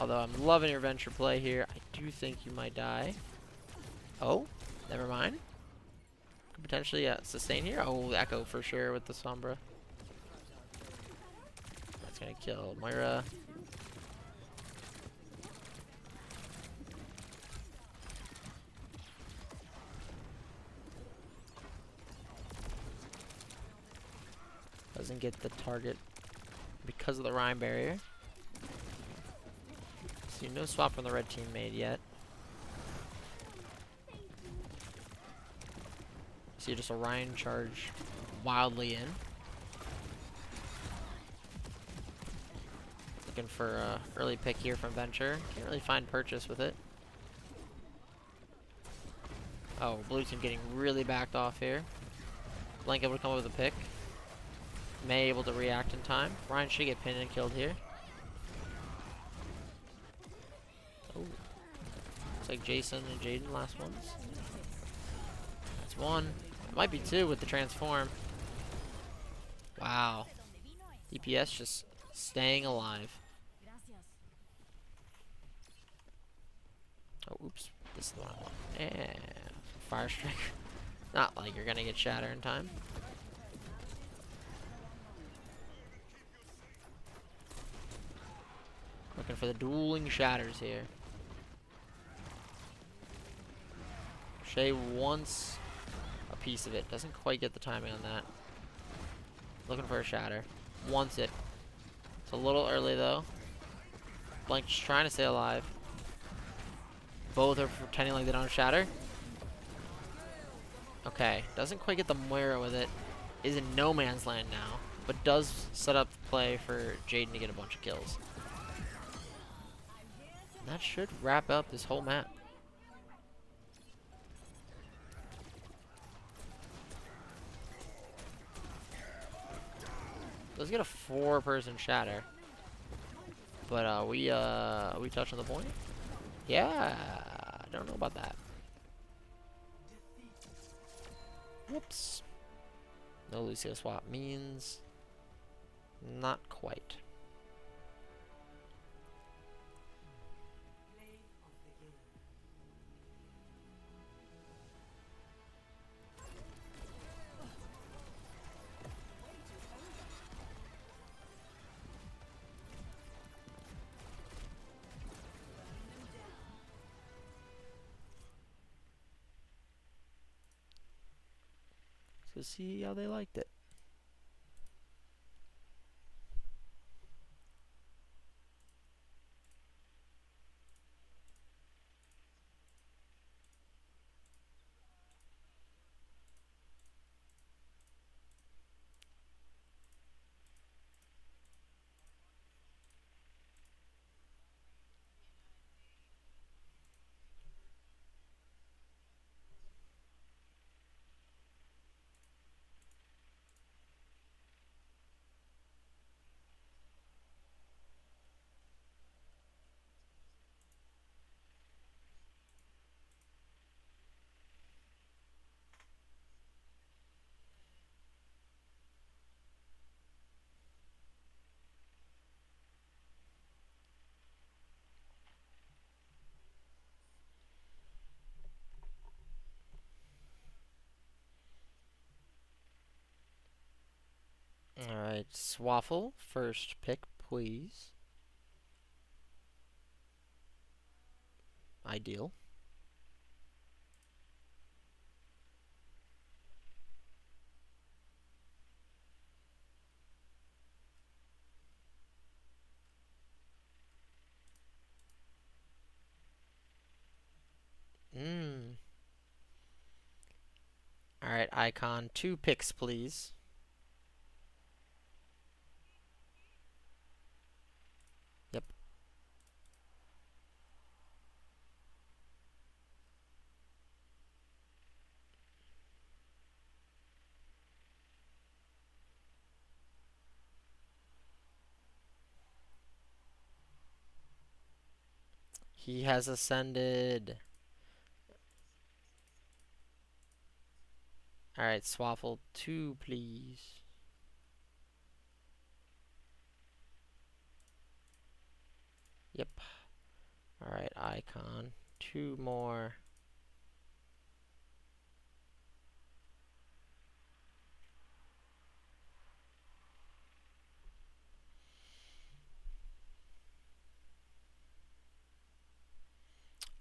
Speaker 1: Although I'm loving your Venture play here, I do think you might die. Oh, never mind. Could potentially sustain here. Oh, Echo for sure with the Sombra. gonna kill Moira. Doesn't get the target because of the Rhyme barrier. See, no swap from the red team made yet. See, just a Ryan charge wildly in. Looking for a early pick here from Venture. Can't really find purchase with it. Oh, blue team getting really backed off here. Blank able to come up with a pick. May able to react in time. Ryan should get pinned and killed here. Oh. Looks like Jason and Jaden last ones. That's one. It might be two with the transform. Wow. DPS just staying alive. Oh, oops. This is the one I want. And Fire Strike. Not like you're gonna get Shatter in time. Looking for the dueling Shatters here. Shay wants a piece of it. Doesn't quite get the timing on that. Looking for a Shatter. Wants it. It's a little early though. Blank just trying to stay alive. Both are pretending like they don't have Shatter. Okay. Doesn't quite get the Moira with it. Is in no man's land now. But does set up the play for Jaden to get a bunch of kills. That should wrap up this whole map. Let's get a 4-person Shatter. But are we touching the point? Yeah, I don't know about that. Whoops. No Lucio swap means not quite. So see how they liked it. Alright, Swaffle, first pick, please. Ideal. Alright, Icon, 2 picks, please. Yep. He has ascended. Alright, Swaffle, 2, please. Yep. Alright, Icon, 2 more.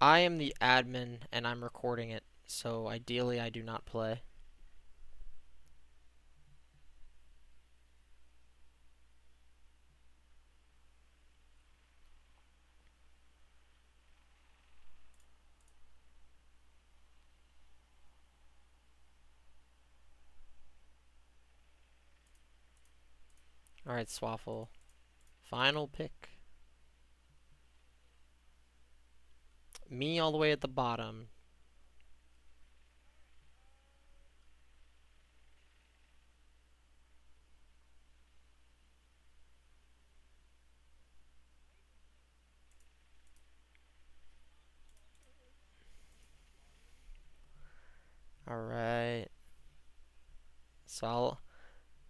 Speaker 1: I am the admin and I'm recording it, so ideally I do not play. Alright, Swaffle. Final pick. Me all the way at the bottom. Alright. So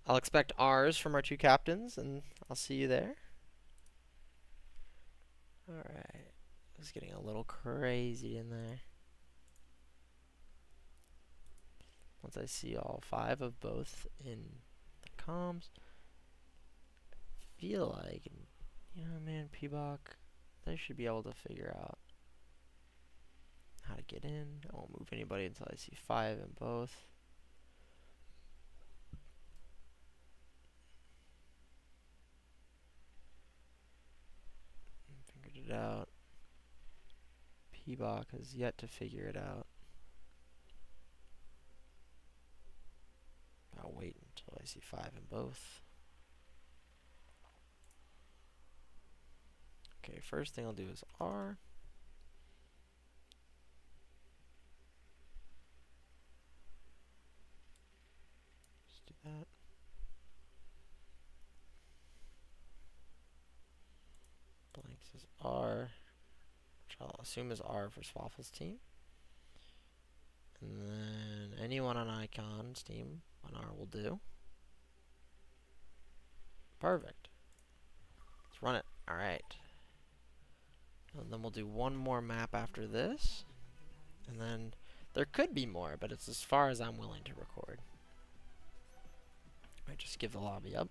Speaker 1: I'll expect R's from our two captains, and I'll see you there. Alright. It's getting a little crazy in there. Once I see all 5 of both in the comms, feel like, you know, man, PUG, they should be able to figure out how to get in. I won't move anybody until I see 5 in both. Figured it out. PUG has yet to figure it out. I'll wait until I see 5 in both. Okay, first thing I'll do is R. Just do that. Blanks is R, which I'll assume is R for Swaffle's team. And then anyone on Icon's team on R will do. Perfect. Let's run it. Alright. And then we'll do one more map after this. And then there could be more, but it's as far as I'm willing to record. I just give the lobby up.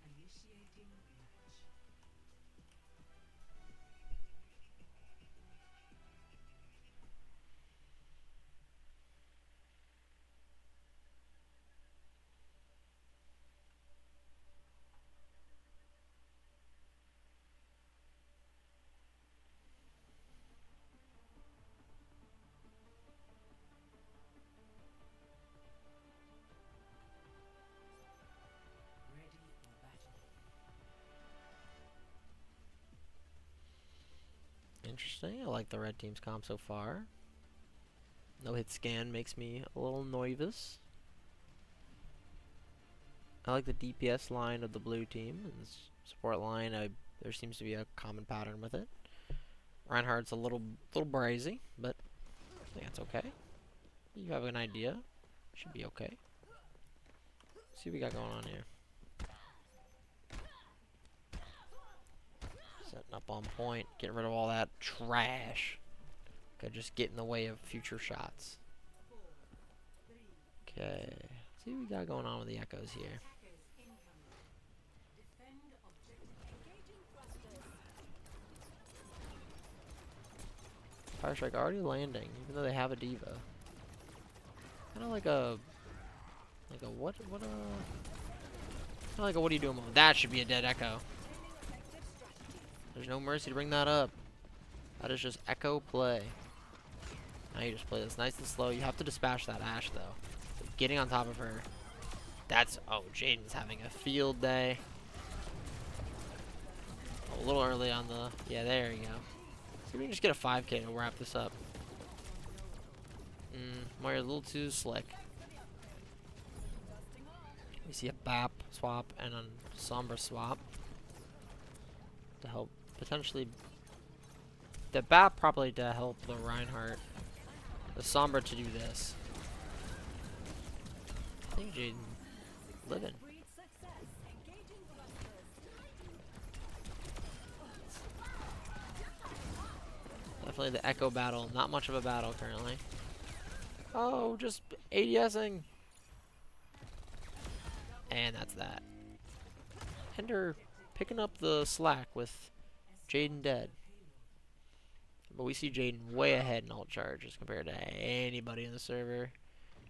Speaker 1: Interesting. I like the red team's comp so far. No hit scan makes me a little nervous. I like the DPS line of the blue team, and the support line, there seems to be a common pattern with it. Reinhardt's a little brazy, but I think that's okay. You have an idea. Should be okay. Let's see what we got going on here. Setting up on point, getting rid of all that trash. Could just get in the way of future shots. Okay, let's see what we got going on with the echoes here. Fire Strike already landing, even though they have a diva. Kind of like a what kind of like a what are you doing moment. That should be a dead echo. There's no mercy to bring that up. That is just echo play. Now you just play this nice and slow. You have to dispatch that Ashe though. So getting on top of her. That's, oh, Jaden's having a field day. Oh, a little early on the, yeah, there you go. So we can just get a 5k to wrap this up. Mario's a little too slick. We see a BAP swap and a Sombra swap to help potentially. The BAP probably to help the Reinhardt. The Sombra to do this. I think Jaden living. Definitely the echo battle. Not much of a battle currently. Oh, just ADSing. And that's that. Ender picking up the slack with Jaden dead. But we see Jaden way ahead in ult charges compared to anybody in the server.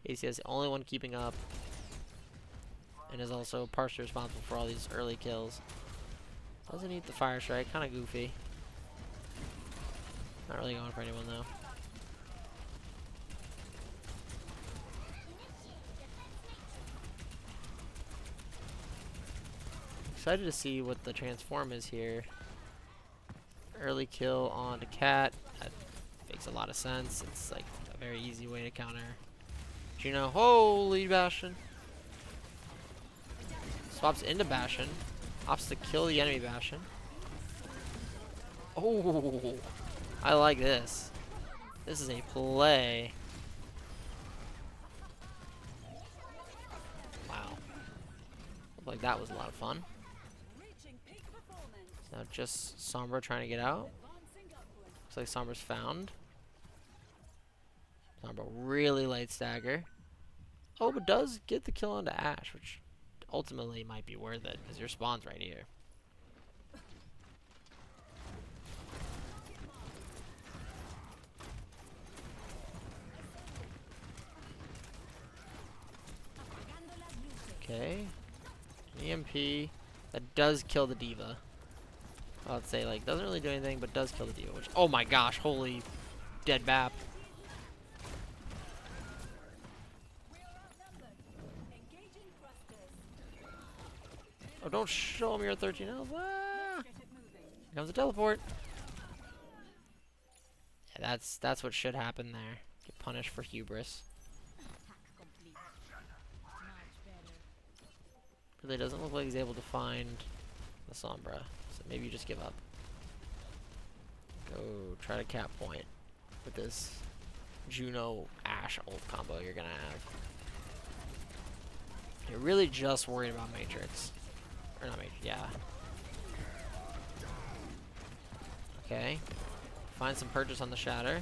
Speaker 1: ACS the only one keeping up. And is also partially responsible for all these early kills. Doesn't eat the fire strike, kind of goofy. Not really going for anyone though. Excited to see what the transform is here. Early kill on the cat. That makes a lot of sense. It's like a very easy way to counter Juno. Holy Bastion. Swaps into Bastion. Opts to kill the enemy Bastion. Oh, I like this. This is a play. Wow. Looked like that was a lot of fun. Now just Sombra trying to get out. Looks like Sombra's found. Sombra really late stagger. Oh, but does get the kill onto Ashe, which ultimately might be worth it because your spawn's right here. Okay. EMP that does kill the D.Va. I'd say like doesn't really do anything, but does kill the D.Va. Which, oh my gosh, holy dead bap. Oh, don't show me your 13 health. Ah! Here comes the teleport. Yeah, that's what should happen there. Get punished for hubris. Really doesn't look like he's able to find the Sombra, so maybe you just give up. Go try to cap point with this Juno Ashe ult combo you're gonna have. You're really just worried about Matrix. Or not Matrix, yeah. Okay. Find some purchase on the Shatter.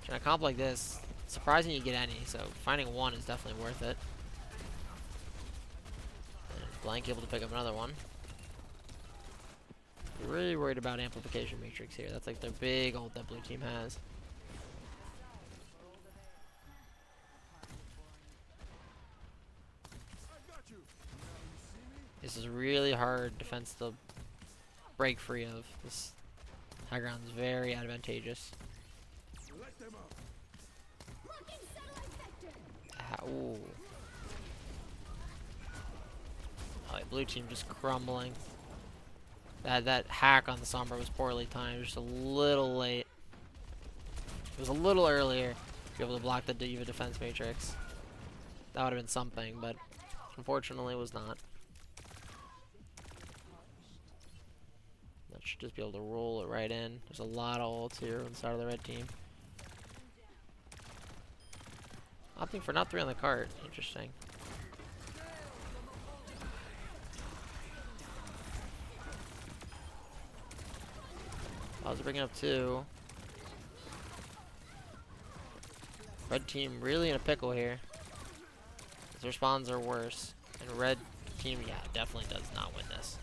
Speaker 1: Trying to comp like this, surprising you get any, so finding one is definitely worth it. Blank able to pick up another one. They're really worried about amplification matrix here. That's like their big ult that blue team has. This is really hard defense to break free of. This high ground is very advantageous. Ooh. Oh, blue team just crumbling. That hack on the Sombra was poorly timed, just a little late. It was a little earlier to be able to block the D.Va defense matrix. That would have been something, but unfortunately it was not. That should just be able to roll it right in. There's a lot of ults here on the side of the red team. Opting for not 3 on the cart. Interesting. I was bringing up 2. Red team really in a pickle here. Their spawns are worse. And red team, yeah, definitely does not win this.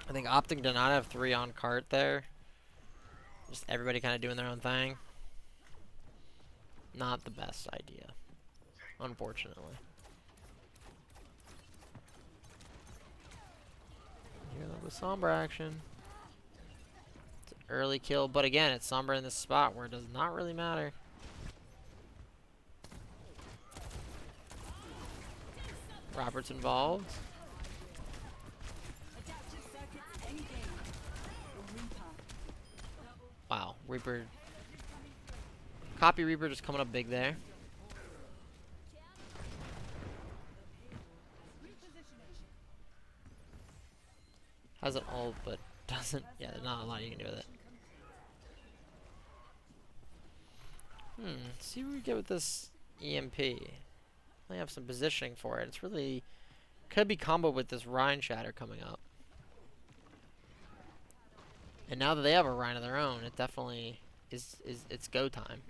Speaker 1: I think opting to not have 3 on cart there. Just everybody kind of doing their own thing. Not the best idea, unfortunately. Here, look with Sombra action. It's an early kill, but again, it's Sombra in this spot where it does not really matter. Robert's involved. Wow, Reaper. Copy Reaper just coming up big there. Has an ult, but doesn't. Yeah, there's not a lot you can do with it. Let's see what we get with this EMP. I have some positioning for it. It's really could be comboed with this Rhine Shatter coming up. And now that they have a Rhine of their own, it definitely is it's go time.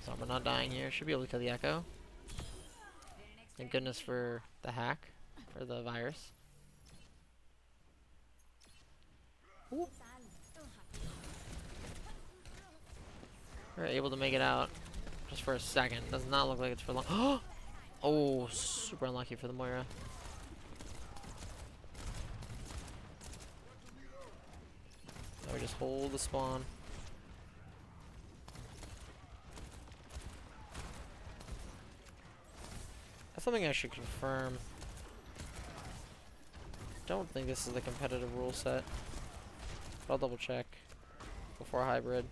Speaker 1: Sombra not dying here. Should be able to kill the Echo. Thank goodness for the hack. For the virus. Ooh. We're able to make it out. Just for a second. Does not look like it's for long. Oh, super unlucky for the Moira. Now we just hold the spawn. That's something I should confirm. Don't think this is the competitive rule set. But I'll double check before hybrid.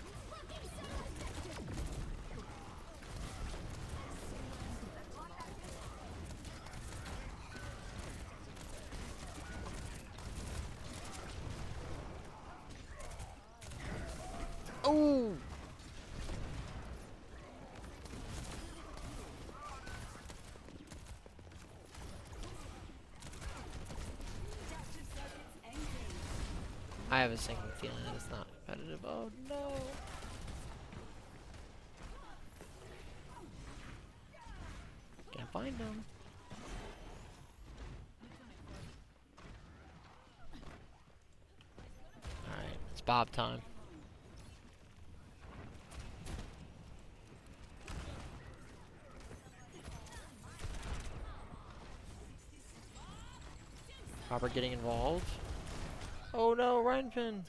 Speaker 1: Oh! I have a sinking feeling that it's not competitive. Oh no! Can't find him. Alright, it's Bob time. Robert getting involved. Oh no, Ryan pin.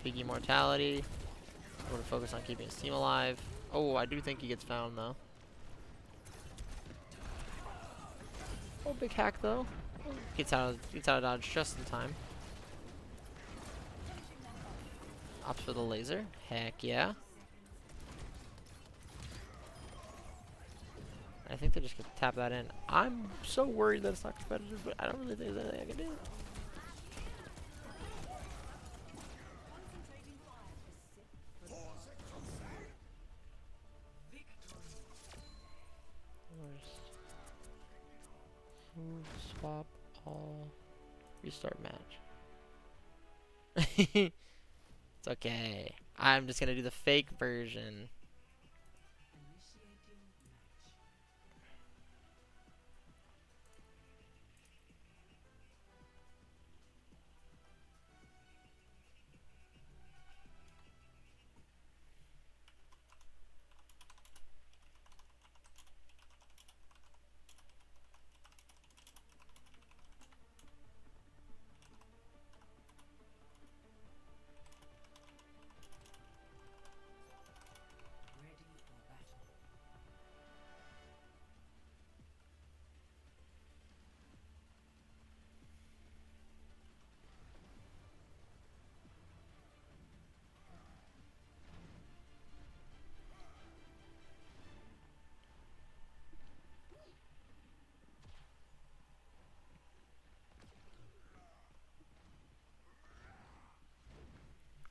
Speaker 1: Piggy mortality. I'm gonna focus on keeping his team alive. Oh, I do think he gets found though. Oh, big hack though. Gets out of dodge just in time. Opts for the laser. Heck yeah. I think they're just gonna tap that in. I'm so worried that it's not competitive, but I don't really think there's anything I can do. Move, swap, all, restart match. It's okay. I'm just gonna do the fake version.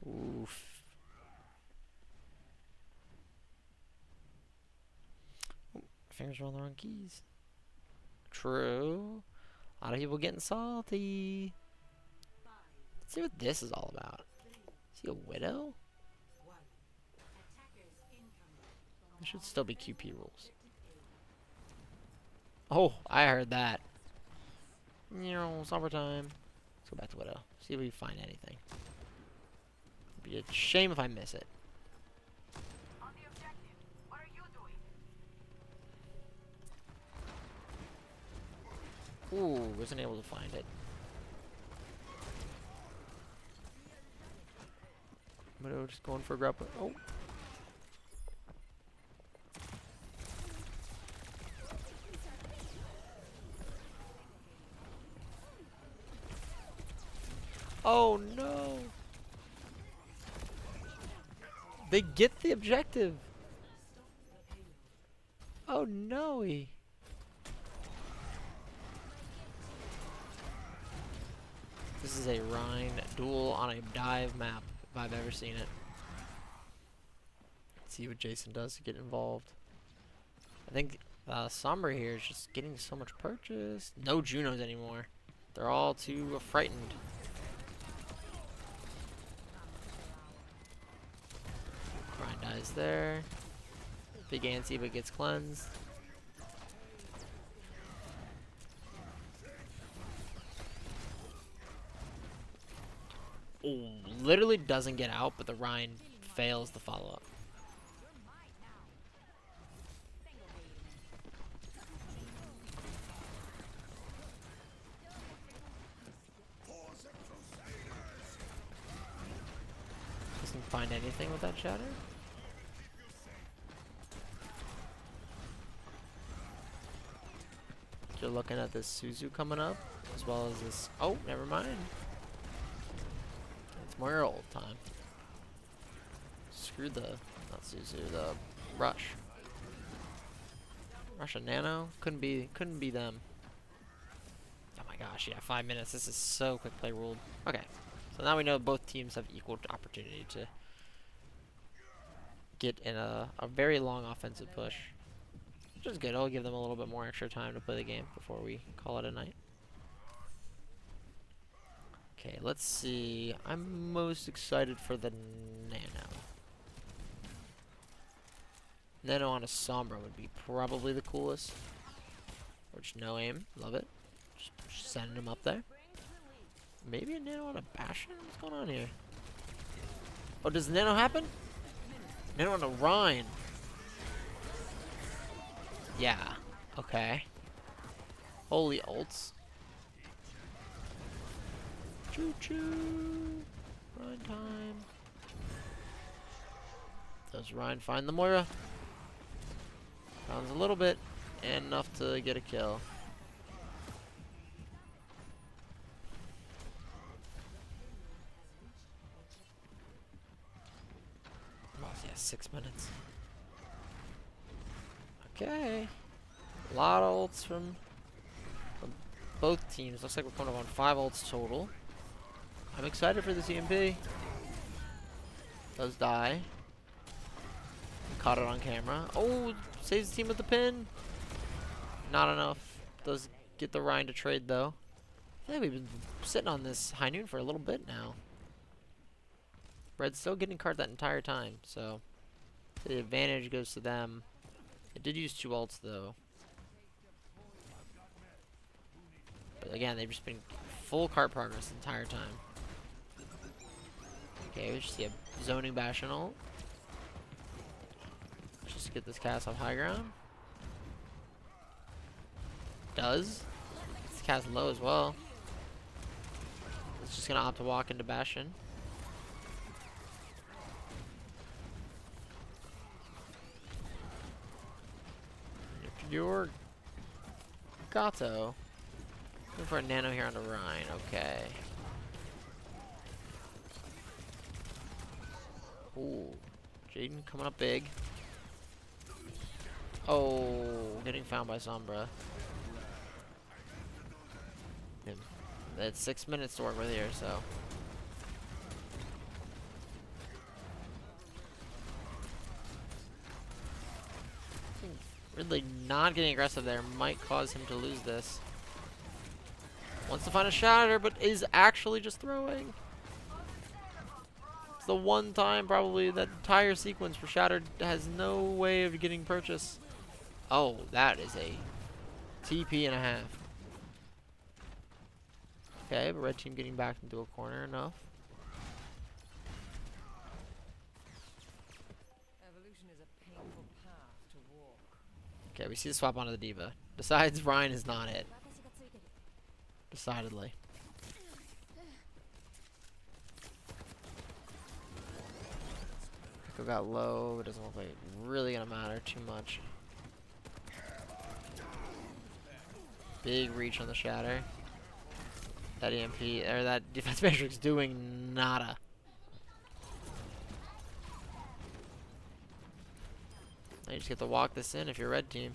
Speaker 1: Oof. Ooh, fingers are on the wrong keys. True. A lot of people getting salty. Let's see what this is all about. Is he a widow? There should still be QP rules. Oh, I heard that. You know, summertime. Let's go back to widow. See if we find anything. It'd be a shame if I miss it.
Speaker 2: On the objective, what are you doing?
Speaker 1: Ooh, wasn't able to find it. Widow just going for a grab. Oh. Oh no! They get the objective! Oh no! This is a Rhine duel on a dive map, if I've ever seen it. Let's see what Jason does to get involved. I think Sombra here is just getting so much purchase. No Junos anymore. They're all too frightened. Dies there. Big antsy, but gets cleansed. Oh, literally doesn't get out, but the Rhine fails the follow-up. Doesn't find anything with that shatter. You're looking at this Suzu coming up, as well as this. Oh, never mind. It's more old time. Screw the, not Suzu, the Rush. Rush and Nano couldn't be them. Oh my gosh, yeah, 5 minutes. This is so quick play ruled. Okay, so now we know both teams have equal opportunity to get in a very long offensive push. Which is good. I'll give them a little bit more extra time to play the game before we call it a night. Okay, let's see. I'm most excited for the Nano. Nano on a Sombra would be probably the coolest. Or just no aim. Love it. Just sending him up there. Maybe a Nano on a Bastion? What's going on here? Oh, does the Nano happen? Nano on a Rhine. Yeah. Okay. Holy ults. Choo choo. Rhine time. Does Rhine find the Moira? Found a little bit, and enough to get a kill. Oh, yeah, 6 minutes. Okay. A lot of ults from both teams. Looks like we're coming up on 5 ults total. I'm excited for the CMP. Does die. Caught it on camera. Oh, saves the team with the pin. Not enough. Does get the Rhine to trade though. I think we've been sitting on this high noon for a little bit now. Red's still getting card that entire time, so the advantage goes to them. It did use 2 ults though. But again, they've just been full card progress the entire time. Okay, we just see a zoning Bastion ult. Just to get this cast off high ground. Does. This cast low as well. It's just gonna opt to walk into Bastion. If you're Gato. Looking for a Nano here on the Rhine. Okay. Ooh. Jaden coming up big. Oh, getting found by Sombra. It's 6 minutes to work with here, so. Ridley not getting aggressive there might cause him to lose this. Wants to find a shatter, but is actually just throwing. It's the one time probably that entire sequence where Shattered has no way of getting purchase. Oh, that is a TP and a half. Okay, but red team getting back into a corner enough.
Speaker 3: Evolution is a painful path to walk.
Speaker 1: Okay, we see the swap onto the Diva. Besides, Ryan is not it. Decidedly. Echo got low. It doesn't look like it's really gonna matter too much. Big reach on the shatter. That EMP, or that defense matrix doing nada. Now you just get to walk this in if you're red team.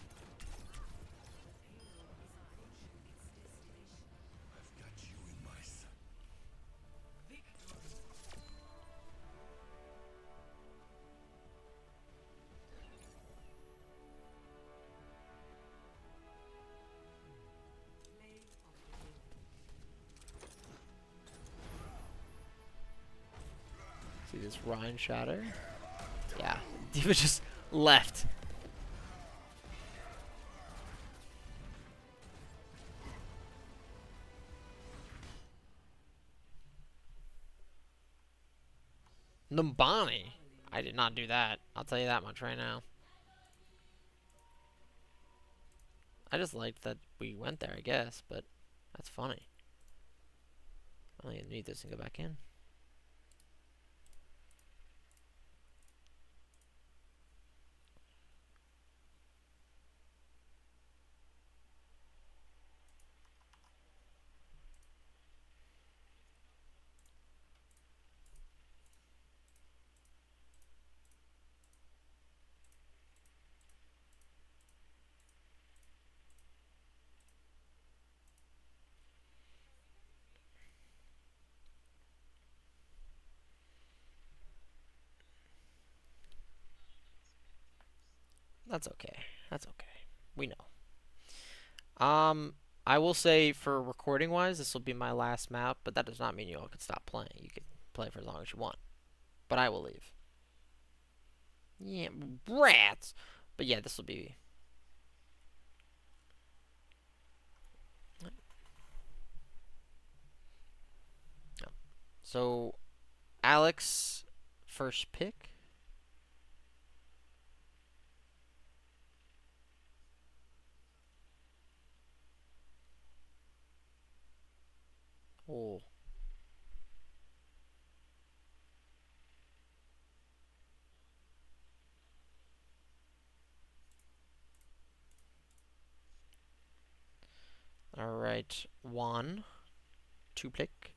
Speaker 1: See this Rhine shatter. Yeah, Diva just left. Numbani. I did not do that. I'll tell you that much right now. I just liked that we went there, I guess, but that's funny. I don't even need this and go back in. That's okay. That's okay. We know. I will say for recording wise, this will be my last map, but that does not mean you all can stop playing. You can play for as long as you want. But I will leave. Yeah, rats! But yeah, this will be. No. So, Alex, first pick. Oh. Alright, one. Two pick.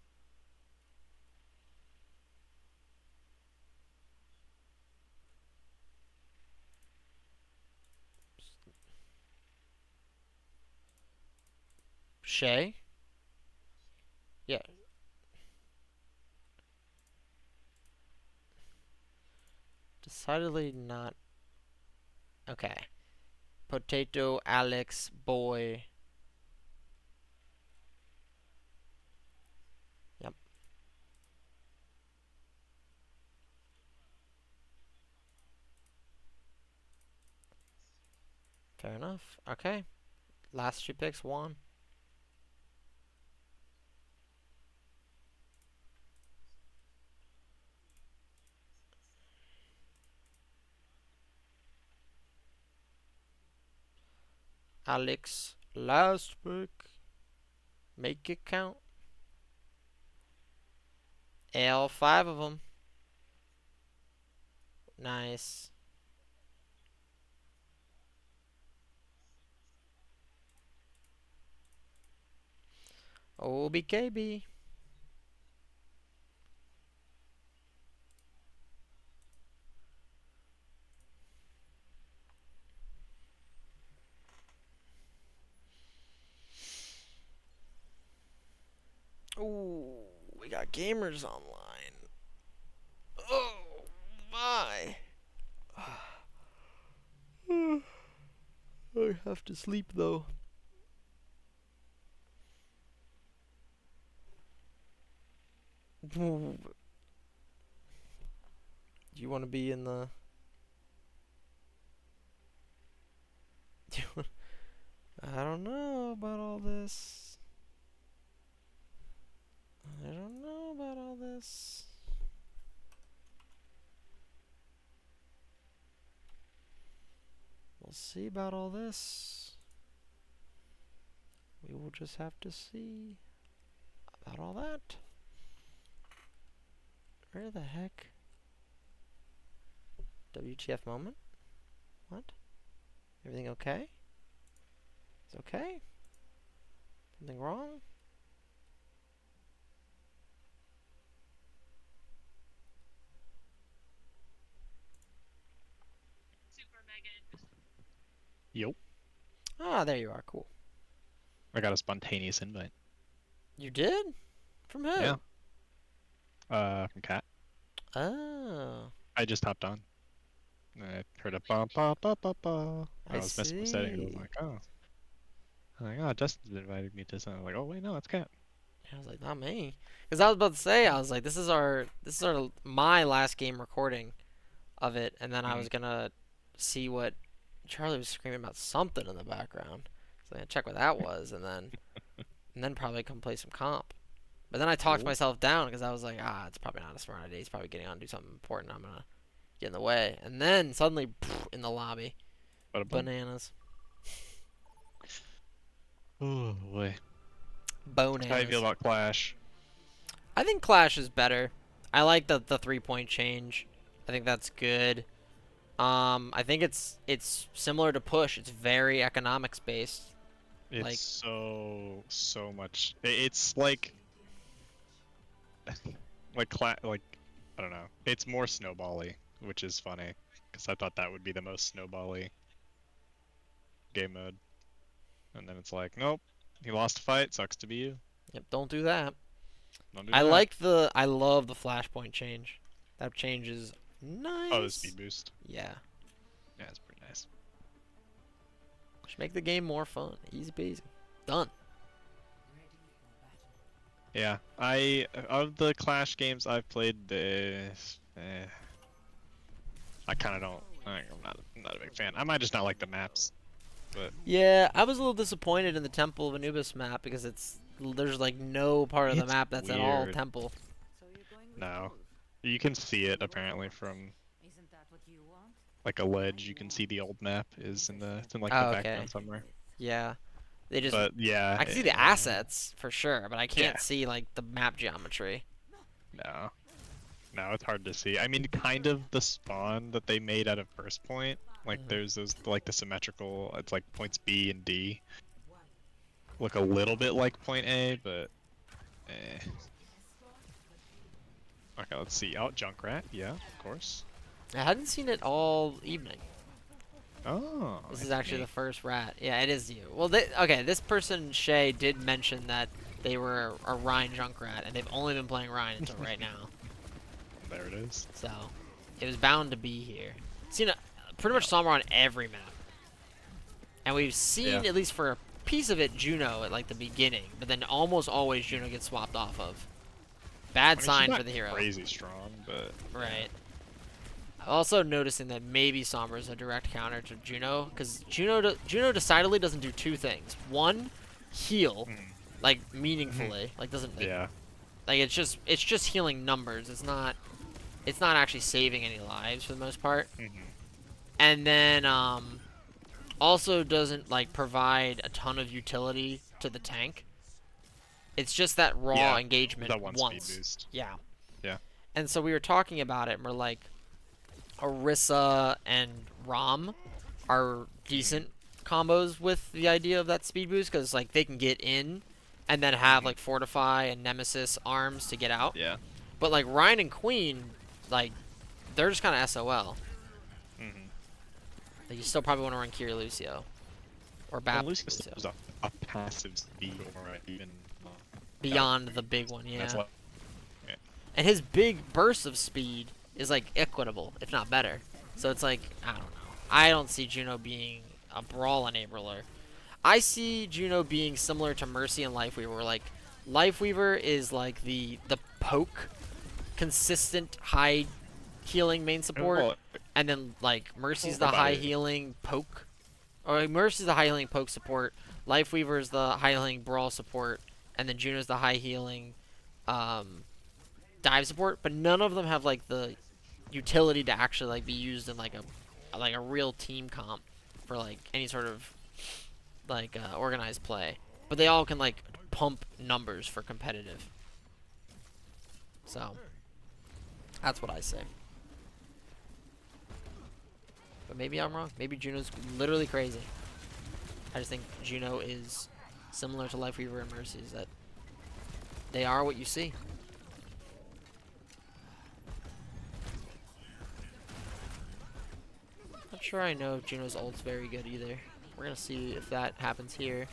Speaker 1: Shay. Yeah. Decidedly not. Okay. Potato, Alex, boy. Yep. Fair enough. Okay. Last two picks, one. Alex, last pick. Make it count. L, five of them. Nice. OBKB. Ooh, we got gamers online. Oh, my. I have to sleep, though. Do you want to be in the... I don't know about all this. I don't know about all this. We'll see about all this. We will just have to see about all that. Where the heck? WTF moment? What? Everything okay? It's okay? Something wrong?
Speaker 4: Yo.
Speaker 1: Ah, there you are. Cool.
Speaker 4: I got a spontaneous invite.
Speaker 1: You did? From who?
Speaker 4: Yeah. From Cat.
Speaker 1: Oh,
Speaker 4: I just hopped on. I heard a ba ba ba ba ba.
Speaker 1: I
Speaker 4: I was messing with settings. I was
Speaker 1: see.
Speaker 4: like, oh. I'm like, oh, Justin's invited me to something. I was like, oh wait, no, it's Cat.
Speaker 1: I was like, not me. Because I was about to say, I was like, this is my last game recording of it, and then I was
Speaker 4: Mhm.
Speaker 1: gonna see what Charlie was screaming about something in the background. So I check what that was, and then probably come play some comp. But then I talked
Speaker 4: Cool.
Speaker 1: myself down because I was like, it's probably not a smart idea. He's probably getting on to do something important. I'm gonna get in the way, and then suddenly in the lobby,
Speaker 4: Bada boom.
Speaker 1: bananas,
Speaker 4: Oh boy. How do you feel
Speaker 1: bonanas.
Speaker 4: about Clash?
Speaker 1: I think Clash is better. I like the 3 point change. I think that's good. I think it's similar to Push. It's very economics based.
Speaker 4: It's
Speaker 1: Like,
Speaker 4: so much. It's like like I don't know. It's more snowbally, which is funny because I thought that would be the most snowbally game mode, and then it's like, nope, he lost a fight. Sucks to be you.
Speaker 1: yep, don't do that.
Speaker 4: Don't do
Speaker 1: I
Speaker 4: that.
Speaker 1: like the I love the flashpoint change. That change is
Speaker 4: Oh, the speed
Speaker 1: nice.
Speaker 4: boost.
Speaker 1: Yeah,
Speaker 4: Yeah, it's pretty nice.
Speaker 1: should make the game more fun. Easy peasy. Done.
Speaker 4: Yeah, of the Clash games I've played, I kind of don't. I'm not a big fan. I might just not like the maps, but
Speaker 1: Yeah, I was a little disappointed in the Temple of Anubis map because there's like no part of the
Speaker 4: it's
Speaker 1: map that's at all
Speaker 4: weird.
Speaker 1: temple.
Speaker 3: So you're going with
Speaker 4: No,
Speaker 3: both?
Speaker 4: you can see it apparently from
Speaker 3: Isn't that what you want?
Speaker 4: like a ledge. You can see the old map is in the it's in like the
Speaker 1: Oh, okay.
Speaker 4: background somewhere.
Speaker 1: Yeah, they just
Speaker 4: But yeah,
Speaker 1: I can see the assets for sure, but I
Speaker 4: yeah,
Speaker 1: can't see like the map geometry.
Speaker 4: no, no, it's hard to see. I mean, kind of the spawn that they made out of First Point. Like
Speaker 1: Mhm.
Speaker 4: there's those like the symmetrical. It's like points B and D look a little bit like point A, but eh. Okay, let's see. Oh, Junkrat. Yeah, of course.
Speaker 1: I hadn't seen it all evening.
Speaker 4: Oh,
Speaker 1: This is
Speaker 4: it's
Speaker 1: actually the
Speaker 4: me.
Speaker 1: first rat. Yeah, it is you. Well, okay, this person, Shay, did mention that they were a Rhine Junkrat, and they've only been playing Rhine until right now.
Speaker 4: There it is.
Speaker 1: So, it was bound to be here. Seen pretty much
Speaker 4: Yeah.
Speaker 1: Sombra on every map. And we've seen,
Speaker 4: Yeah.
Speaker 1: at least for a piece of it, Juno at like the beginning, but then almost always Juno gets swapped off of. Bad
Speaker 4: I mean, she's
Speaker 1: sign
Speaker 4: not
Speaker 1: for the hero.
Speaker 4: crazy strong, but
Speaker 1: Right. Also noticing that maybe Sombra is a direct counter to Juno, because Juno decidedly doesn't do two things. One, heal,
Speaker 4: mm,
Speaker 1: like meaningfully, like doesn't
Speaker 4: yeah.
Speaker 1: like it's just healing numbers. It's not actually saving any lives for the most part.
Speaker 4: Hmm.
Speaker 1: And then also doesn't like provide a ton of utility to the tank. It's just that raw
Speaker 4: Yeah.
Speaker 1: engagement
Speaker 4: That one speed
Speaker 1: once.
Speaker 4: boost.
Speaker 1: Yeah.
Speaker 4: Yeah.
Speaker 1: And so we were talking about it, and we're like, Orisa and Rom are decent combos with the idea of that speed boost because like they can get in and then have
Speaker 4: Mhm.
Speaker 1: like Fortify and Nemesis arms to get out.
Speaker 4: Yeah.
Speaker 1: But like Ryan and Queen, like they're just kind of SOL.
Speaker 4: Hmm.
Speaker 1: Like, you still probably want to run Kiri Lucio or
Speaker 4: Well,
Speaker 1: Bap
Speaker 4: Lucius
Speaker 1: Lucio
Speaker 4: is a passive speed or even
Speaker 1: beyond the big one,
Speaker 4: that's
Speaker 1: yeah.
Speaker 4: like
Speaker 1: And his big burst of speed is like equitable, if not better. So it's like, I don't know. I don't see Juno being a brawl enabler. I see Juno being similar to Mercy and Lifeweaver, where like Lifeweaver is like the poke, consistent high healing main support,
Speaker 4: well,
Speaker 1: and then like Mercy's the
Speaker 4: about
Speaker 1: high
Speaker 4: it.
Speaker 1: healing poke, or like, Mercy's the high healing poke support. Lifeweaver is the high healing brawl support, and then Juno's the high healing um, dive support. But none of them have like the utility to actually like be used in like a real team comp for like any sort of like organized play. But they all can like pump numbers for competitive. So that's what I say. But maybe I'm wrong. Maybe Juno's literally crazy. I just think Juno is similar to Lifeweaver and Mercy's, that they are what you see. Not sure I know if Juno's ult's very good either. We're gonna see if that happens here.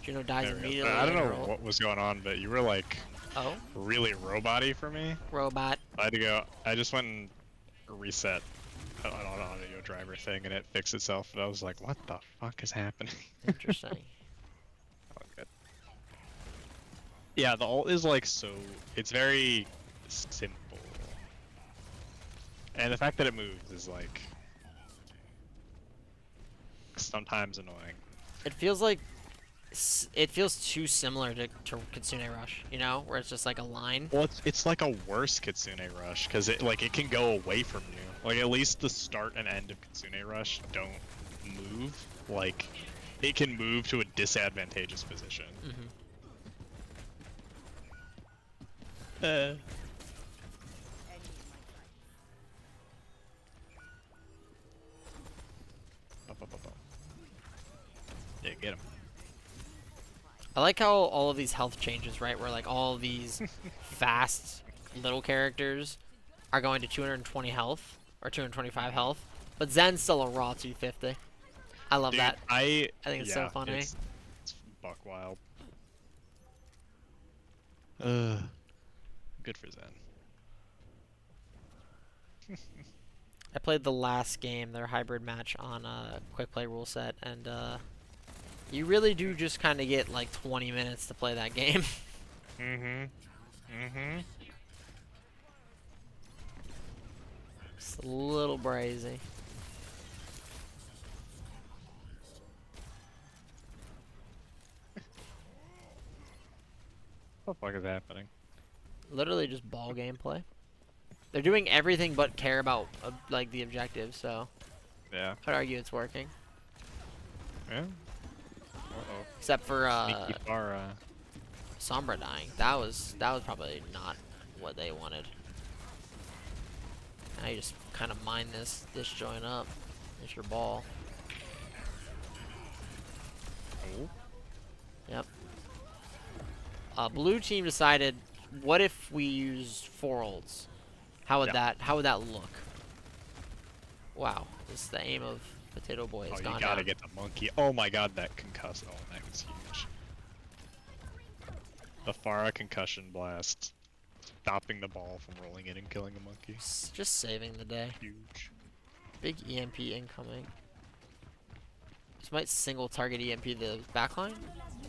Speaker 1: Juno dies
Speaker 4: There we go.
Speaker 1: immediately.
Speaker 4: I don't
Speaker 1: in
Speaker 4: know
Speaker 1: her ult.
Speaker 4: what was going on, but you were like
Speaker 1: Oh,
Speaker 4: really robot-y for me.
Speaker 1: robot.
Speaker 4: I had to go. I just went and reset an audio driver thing, and it fixed itself. And I was like, "What the fuck is happening?"
Speaker 1: Interesting.
Speaker 4: Oh, good. Yeah, the ult is like so. It's very simple, And the fact that it moves is like sometimes annoying.
Speaker 1: It feels like it feels too similar to Kitsune Rush, you know, where it's just like a line.
Speaker 4: Well, it's like a worse Kitsune Rush because it can go away from you. Like at least the start and end of Kitsune Rush don't move. Like it can move to a disadvantageous position. Yeah, get him.
Speaker 1: I like how all of these health changes, right? Where like all of these fast little characters are going to 220 health or 225 health, but Zen's still a raw 250. I love
Speaker 4: Dude,
Speaker 1: that.
Speaker 4: I
Speaker 1: think it's so funny.
Speaker 4: It's buck wild. Good for Zen.
Speaker 1: I played the last game, their hybrid match on a quick play rule set, and you really do just kind of get like 20 minutes to play that game. It's a little brazy.
Speaker 4: What the fuck is happening?
Speaker 1: Literally just ball gameplay. They're doing everything but care about like the objective, so
Speaker 4: Yeah.
Speaker 1: I'd argue it's working.
Speaker 4: Yeah. Uh-oh.
Speaker 1: Except for
Speaker 4: Sneaky Pharah.
Speaker 1: Sombra dying. That was probably not what they wanted. Now you just kind of mine this joint up. It's your ball.
Speaker 4: Oh.
Speaker 1: Yep. Blue team decided, what if we use 4 ults? How would that look? Wow, this is the aim of Potato Boy has
Speaker 4: Oh,
Speaker 1: gone
Speaker 4: you gotta
Speaker 1: down.
Speaker 4: get the monkey. Oh my god, that concuss. Oh, that was huge. The Pharah concussion blast. Stopping the ball from rolling in and killing a monkey.
Speaker 1: Just saving the day.
Speaker 4: Huge.
Speaker 1: Big EMP incoming. This might single target EMP the backline.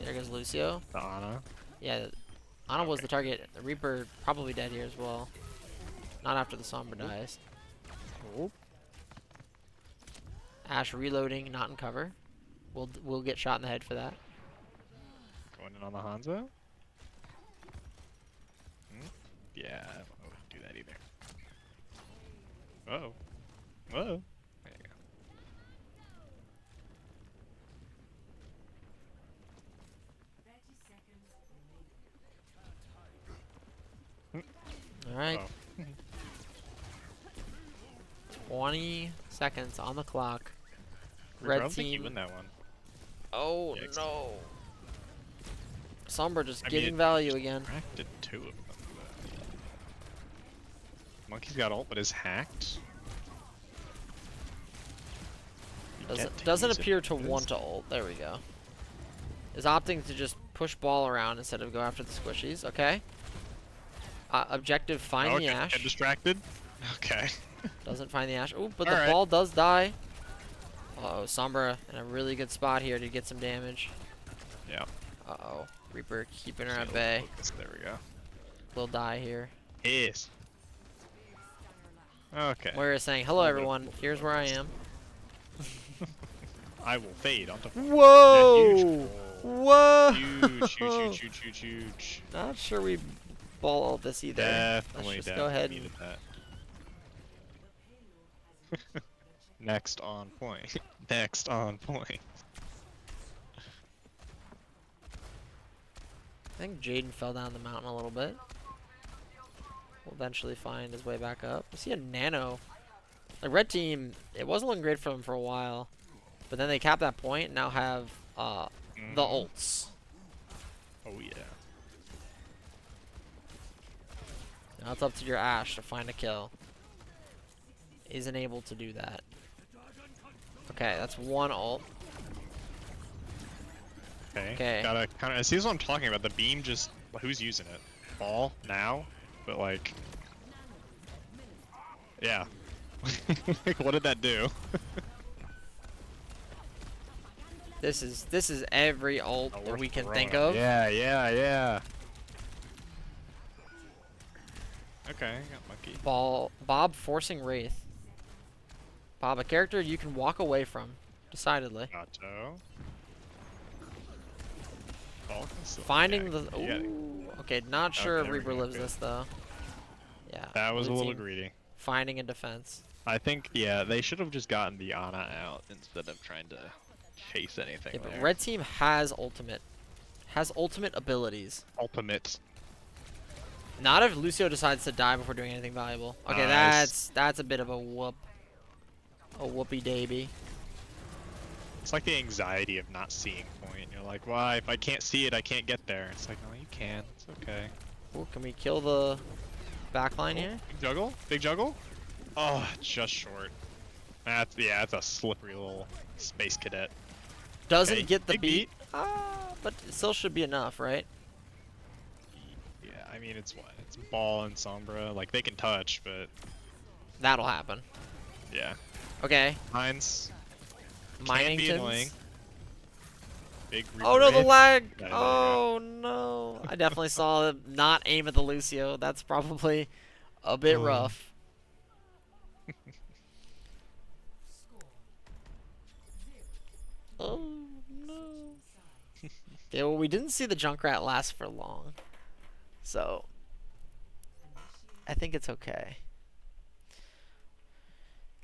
Speaker 1: There goes Lucio.
Speaker 4: The Ana.
Speaker 1: Yeah, Ana was the target. The Reaper probably dead here as well. Not after the Sombra dies.
Speaker 4: Oh.
Speaker 1: Ashe reloading, not in cover. We'll get shot in the head for that.
Speaker 4: Going in on the Hanzo? Yeah, I wouldn't do that either. Uh-oh. Uh-oh. There you go.
Speaker 1: All right.
Speaker 4: Oh.
Speaker 1: 20 seconds on the clock.
Speaker 4: Reaper, I
Speaker 1: Red
Speaker 4: don't think you
Speaker 1: team.
Speaker 4: win that one.
Speaker 1: Oh
Speaker 4: Yikes.
Speaker 1: no. Sombra just
Speaker 4: I mean,
Speaker 1: getting
Speaker 4: it
Speaker 1: value again.
Speaker 4: Distracted 2 of them. Monkey's got ult, but is hacked. You get to
Speaker 1: Doesn't
Speaker 4: use it
Speaker 1: appear to
Speaker 4: because-
Speaker 1: want to ult. There we go. Is opting to just push ball around instead of go after the squishies. Okay. Objective find the
Speaker 4: Okay,
Speaker 1: Ashe.
Speaker 4: get distracted. Okay.
Speaker 1: Doesn't find the Ashe. Oh, but
Speaker 4: All
Speaker 1: the
Speaker 4: right.
Speaker 1: ball does die. Uh-oh, Sombra in a really good spot here to get some damage.
Speaker 4: Yeah.
Speaker 1: Uh-oh. Reaper keeping her
Speaker 4: Feel
Speaker 1: at bay.
Speaker 4: focused, there we go.
Speaker 1: Will die here.
Speaker 4: Yes. Okay.
Speaker 1: Moira is saying, hello everyone, here's where I am.
Speaker 4: I will fade onto.
Speaker 1: Whoa!
Speaker 4: Yeah,
Speaker 1: Whoa!
Speaker 4: huge, huge, huge, huge, huge.
Speaker 1: Not sure we ball all this either.
Speaker 4: Definitely,
Speaker 1: Let's just go ahead
Speaker 4: needed
Speaker 1: and...
Speaker 4: that. Next on point. Next on point.
Speaker 1: I think Jaden fell down the mountain a little bit. Will eventually find his way back up. I see a nano. The red team, it wasn't looking great for them for a while. But then they capped that point and now have the ults.
Speaker 4: Oh yeah.
Speaker 1: Now it's up to your Ashe to find a kill. Isn't able to do that. Okay, that's one ult. Okay.
Speaker 4: Gotta kind of. See, this is what I'm talking about. The beam just. Who's using it? Ball now, but like. Yeah. Like, what did that do?
Speaker 1: This is every ult
Speaker 4: Oh,
Speaker 1: that
Speaker 4: we're
Speaker 1: we can
Speaker 4: throwing
Speaker 1: think
Speaker 4: it.
Speaker 1: of.
Speaker 4: Yeah, yeah, yeah. Okay, got Monkey.
Speaker 1: Bob forcing Wraith. Bob, a character you can walk away from, decidedly.
Speaker 4: Gato. Falcon still-
Speaker 1: Finding
Speaker 4: yeah,
Speaker 1: the.
Speaker 4: you gotta-
Speaker 1: Ooh, okay, not sure
Speaker 4: Okay,
Speaker 1: if
Speaker 4: we're
Speaker 1: Reaper
Speaker 4: good,
Speaker 1: lives
Speaker 4: good.
Speaker 1: this though. Yeah.
Speaker 4: That was a
Speaker 1: blue
Speaker 4: little
Speaker 1: team
Speaker 4: greedy.
Speaker 1: Finding and defense.
Speaker 4: I think, yeah, they should have just gotten the Ana out instead of trying to chase anything
Speaker 1: Yeah, but
Speaker 4: there.
Speaker 1: red team has ultimate. Has ultimate abilities.
Speaker 4: Ultimate.
Speaker 1: Not if Lucio decides to die before doing anything valuable. Okay,
Speaker 4: Nice.
Speaker 1: that's a bit of a whoop. A whoopie davy.
Speaker 4: It's like the anxiety of not seeing point. You're like, why? If I can't see it, I can't get there. It's like, no, you can. It's okay.
Speaker 1: Ooh, can we kill the backline here?
Speaker 4: Big juggle? Big juggle? Oh, just short. That's, yeah, that's a slippery little space cadet.
Speaker 1: Doesn't
Speaker 4: Okay,
Speaker 1: get the
Speaker 4: big
Speaker 1: beat. But it still should be enough, right?
Speaker 4: Yeah, I mean, it's what? It's Ball and Sombra. Like, they can touch, but
Speaker 1: That'll happen.
Speaker 4: yeah.
Speaker 1: Okay.
Speaker 4: Mines can be annoying.
Speaker 1: Miningtons.
Speaker 4: Big
Speaker 1: Oh no, the
Speaker 4: Reaper.
Speaker 1: lag!
Speaker 4: Yeah, there you go.
Speaker 1: Oh no. I definitely saw them not aim at the Lucio. That's probably a bit rough. Oh no. Yeah, well, we didn't see the Junkrat last for long. So, I think it's okay.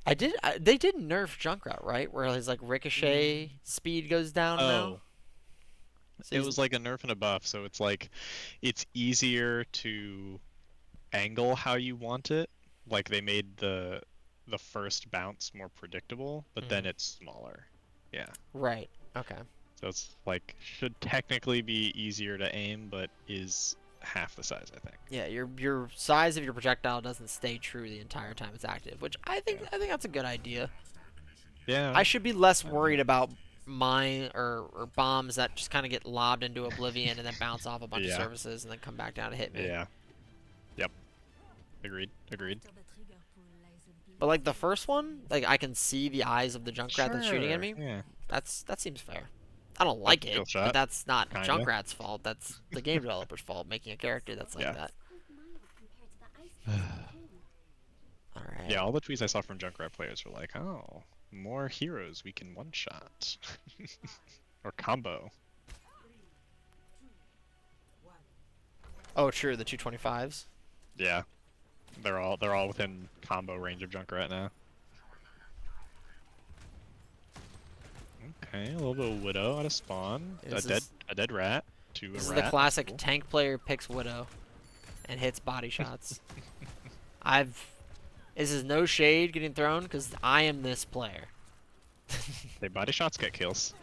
Speaker 1: They did nerf Junkrat, right? Where his like ricochet speed goes down now.
Speaker 4: Oh.
Speaker 1: So
Speaker 4: It
Speaker 1: he's-
Speaker 4: was like a nerf and a buff, so it's like it's easier to angle how you want it. Like they made the first bounce more predictable, but then it's smaller. Yeah.
Speaker 1: right. Okay.
Speaker 4: So it's like should technically be easier to aim, but is half the size, I think.
Speaker 1: Yeah, your size of your projectile doesn't stay true the entire time it's active, which I think that's a good idea.
Speaker 4: Yeah.
Speaker 1: I should be less worried about mine or bombs that just kind of get lobbed into oblivion and then bounce off a bunch of
Speaker 4: Yeah.
Speaker 1: surfaces and then come back down to hit me.
Speaker 4: Yeah. Yep. Agreed. Agreed.
Speaker 1: But like the first one, like I can see the eyes of the Junkrat that's shooting at me.
Speaker 4: Yeah.
Speaker 1: That seems fair. I don't like it,
Speaker 4: kill
Speaker 1: but
Speaker 4: shot,
Speaker 1: that's not
Speaker 4: kinda.
Speaker 1: Junkrat's fault. That's the game developer's fault making a character that's like
Speaker 4: Yeah.
Speaker 1: that. All right.
Speaker 4: Yeah, all the tweets I saw from Junkrat players were like, "Oh, more heroes we can one-shot or combo."
Speaker 1: Oh, true. The 225s.
Speaker 4: Yeah, they're all within combo range of Junkrat now. Okay, a little bit of Widow out of spawn.
Speaker 1: This
Speaker 4: A dead rat to a
Speaker 1: This is
Speaker 4: rat.
Speaker 1: the classic
Speaker 4: Cool.
Speaker 1: tank player picks Widow and hits body shots. This is no shade getting thrown because I am this player.
Speaker 4: Hey, body shots get kills.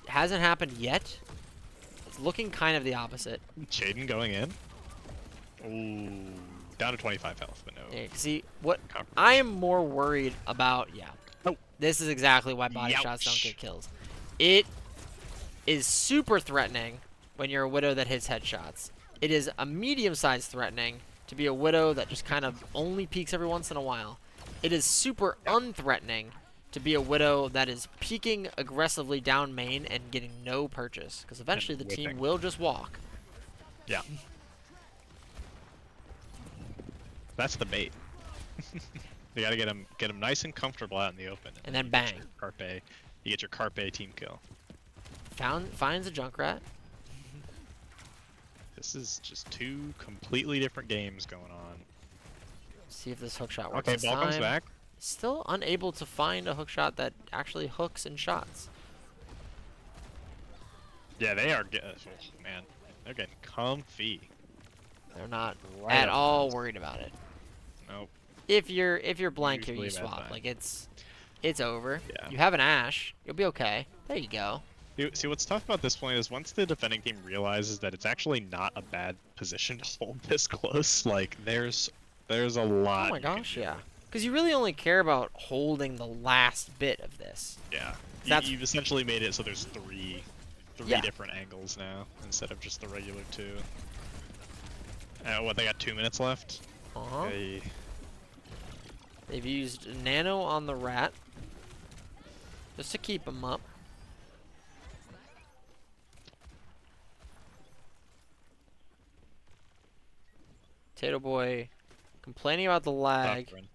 Speaker 1: It hasn't happened yet. It's looking kind of the opposite.
Speaker 4: Shaden going in. Ooh, down to 25 health, but no.
Speaker 1: Yeah, see, what
Speaker 4: coverage.
Speaker 1: I am more worried about,
Speaker 4: Oh.
Speaker 1: this is exactly why body shots don't
Speaker 4: Youch.
Speaker 1: get kills. It is super threatening when you're a Widow that hits headshots. It is a medium-sized threatening to be a Widow that just kind of only peeks every once in a while. It is super unthreatening to be a Widow that is peeking aggressively down main and getting no purchase, because eventually the team
Speaker 4: whipping.
Speaker 1: will just walk.
Speaker 4: Yeah. That's the bait. You gotta get him nice and comfortable out in the open.
Speaker 1: And then
Speaker 4: you get
Speaker 1: bang.
Speaker 4: your Carpe, you get your Carpe team kill.
Speaker 1: Finds a Junkrat.
Speaker 4: This is just two completely different games going on.
Speaker 1: See if this hookshot works
Speaker 4: Okay,
Speaker 1: this
Speaker 4: ball comes
Speaker 1: time.
Speaker 4: back.
Speaker 1: Still unable to find a hookshot that actually hooks in shots.
Speaker 4: Yeah, they are getting. Oh, man, they're getting comfy.
Speaker 1: They're not
Speaker 4: Right
Speaker 1: at
Speaker 4: up
Speaker 1: all
Speaker 4: front.
Speaker 1: worried about it.
Speaker 4: Nope.
Speaker 1: If you're blank here, you
Speaker 4: Usually a bad
Speaker 1: swap.
Speaker 4: sign.
Speaker 1: Like it's over.
Speaker 4: Yeah.
Speaker 1: You have an Ash. You'll be okay. There you go.
Speaker 4: See, what's tough about this point is once the defending team realizes that it's actually not a bad position to hold this close, like there's a lot.
Speaker 1: Oh my
Speaker 4: you can
Speaker 1: gosh,
Speaker 4: do.
Speaker 1: yeah. Because you really only care about holding the last bit of this.
Speaker 4: Yeah.
Speaker 1: That's-
Speaker 4: You've essentially made it so there's three
Speaker 1: Yeah.
Speaker 4: different angles now instead of just the regular two. What, they got 2 minutes left?
Speaker 1: Uh-huh.
Speaker 4: Okay.
Speaker 1: They've used Nano on the rat just to keep him up. Tato Boy complaining about the lag.
Speaker 4: Suffering.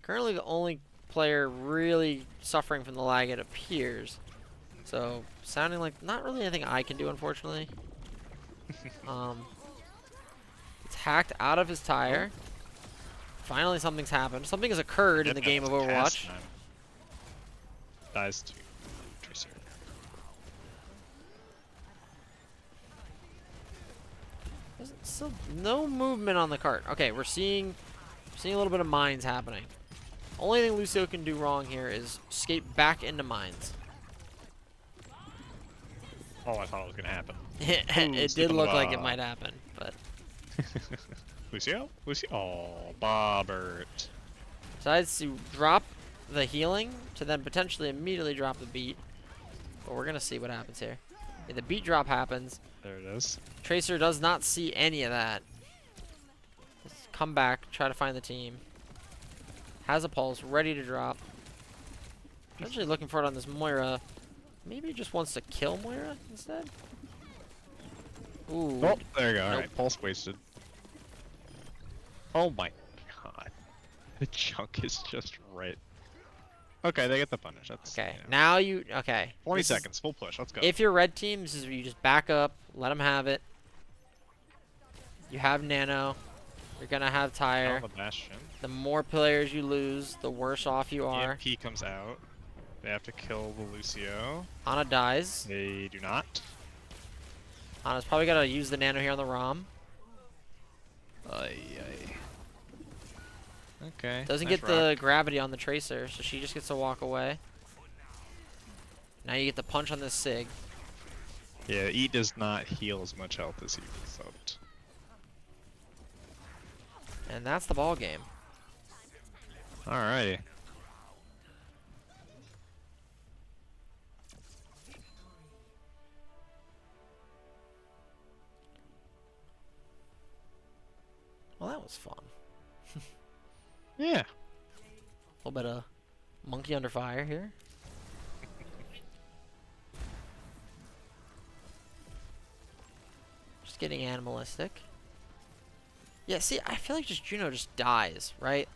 Speaker 1: Currently the only player really suffering from the lag, it appears. So, sounding like not really anything I can do, unfortunately. It's hacked out of his tire. Finally, something's happened. Something has occurred in the game of Overwatch.
Speaker 4: Dies to Tracer.
Speaker 1: There's still no movement on the cart. Okay, we're seeing a little bit of mines happening. Only thing Lucio can do wrong here is escape back into mines.
Speaker 4: Oh, I thought it was gonna happen.
Speaker 1: It did look like it might happen, but
Speaker 4: Lucio? Lucio? Oh, Bobbert.
Speaker 1: decides to drop the healing to then potentially immediately drop the beat. But we're gonna see what happens here. Yeah, the beat drop happens.
Speaker 4: There it is.
Speaker 1: Tracer does not see any of that. Let's come back, try to find the team. Has a pulse, ready to drop. Potentially looking for it on this Moira. Maybe he just wants to kill Moira instead? Ooh.
Speaker 4: Oh, there you go.
Speaker 1: Nope.
Speaker 4: Alright, pulse wasted. Oh my god. The chunk is just right. Okay, they get the punish. That's
Speaker 1: Okay,
Speaker 4: you know.
Speaker 1: now you... Okay.
Speaker 4: 20
Speaker 1: This is-
Speaker 4: seconds, full push. Let's go.
Speaker 1: If you're red team, this is where you just back up, let them have it. You have Nano. You're gonna have Tire.
Speaker 4: On the Bastion.
Speaker 1: The more players you lose, the worse off you are.
Speaker 4: EMP comes out. They have to kill the Lucio.
Speaker 1: Ana dies.
Speaker 4: They do not.
Speaker 1: Ana's probably gotta use the Nano here on the ROM.
Speaker 4: Ay. Okay.
Speaker 1: Doesn't
Speaker 4: nice
Speaker 1: get the
Speaker 4: rock.
Speaker 1: gravity on the Tracer, so she just gets to walk away. Now you get the punch on this Sig.
Speaker 4: Yeah, E does not heal as much health as he was hoped.
Speaker 1: And that's the ball game.
Speaker 4: Alrighty.
Speaker 1: Well, that was fun.
Speaker 4: Yeah.
Speaker 1: A little bit of monkey under fire here. Just getting animalistic. Yeah, see, I feel like just Juno just dies, right?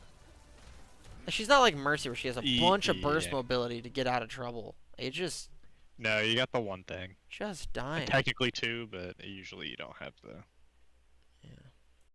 Speaker 1: Like, she's not like Mercy where she has a bunch of burst
Speaker 4: Yeah.
Speaker 1: mobility to get out of trouble. It just
Speaker 4: No, you got the one thing.
Speaker 1: dying.
Speaker 4: Technically two, but usually you don't have the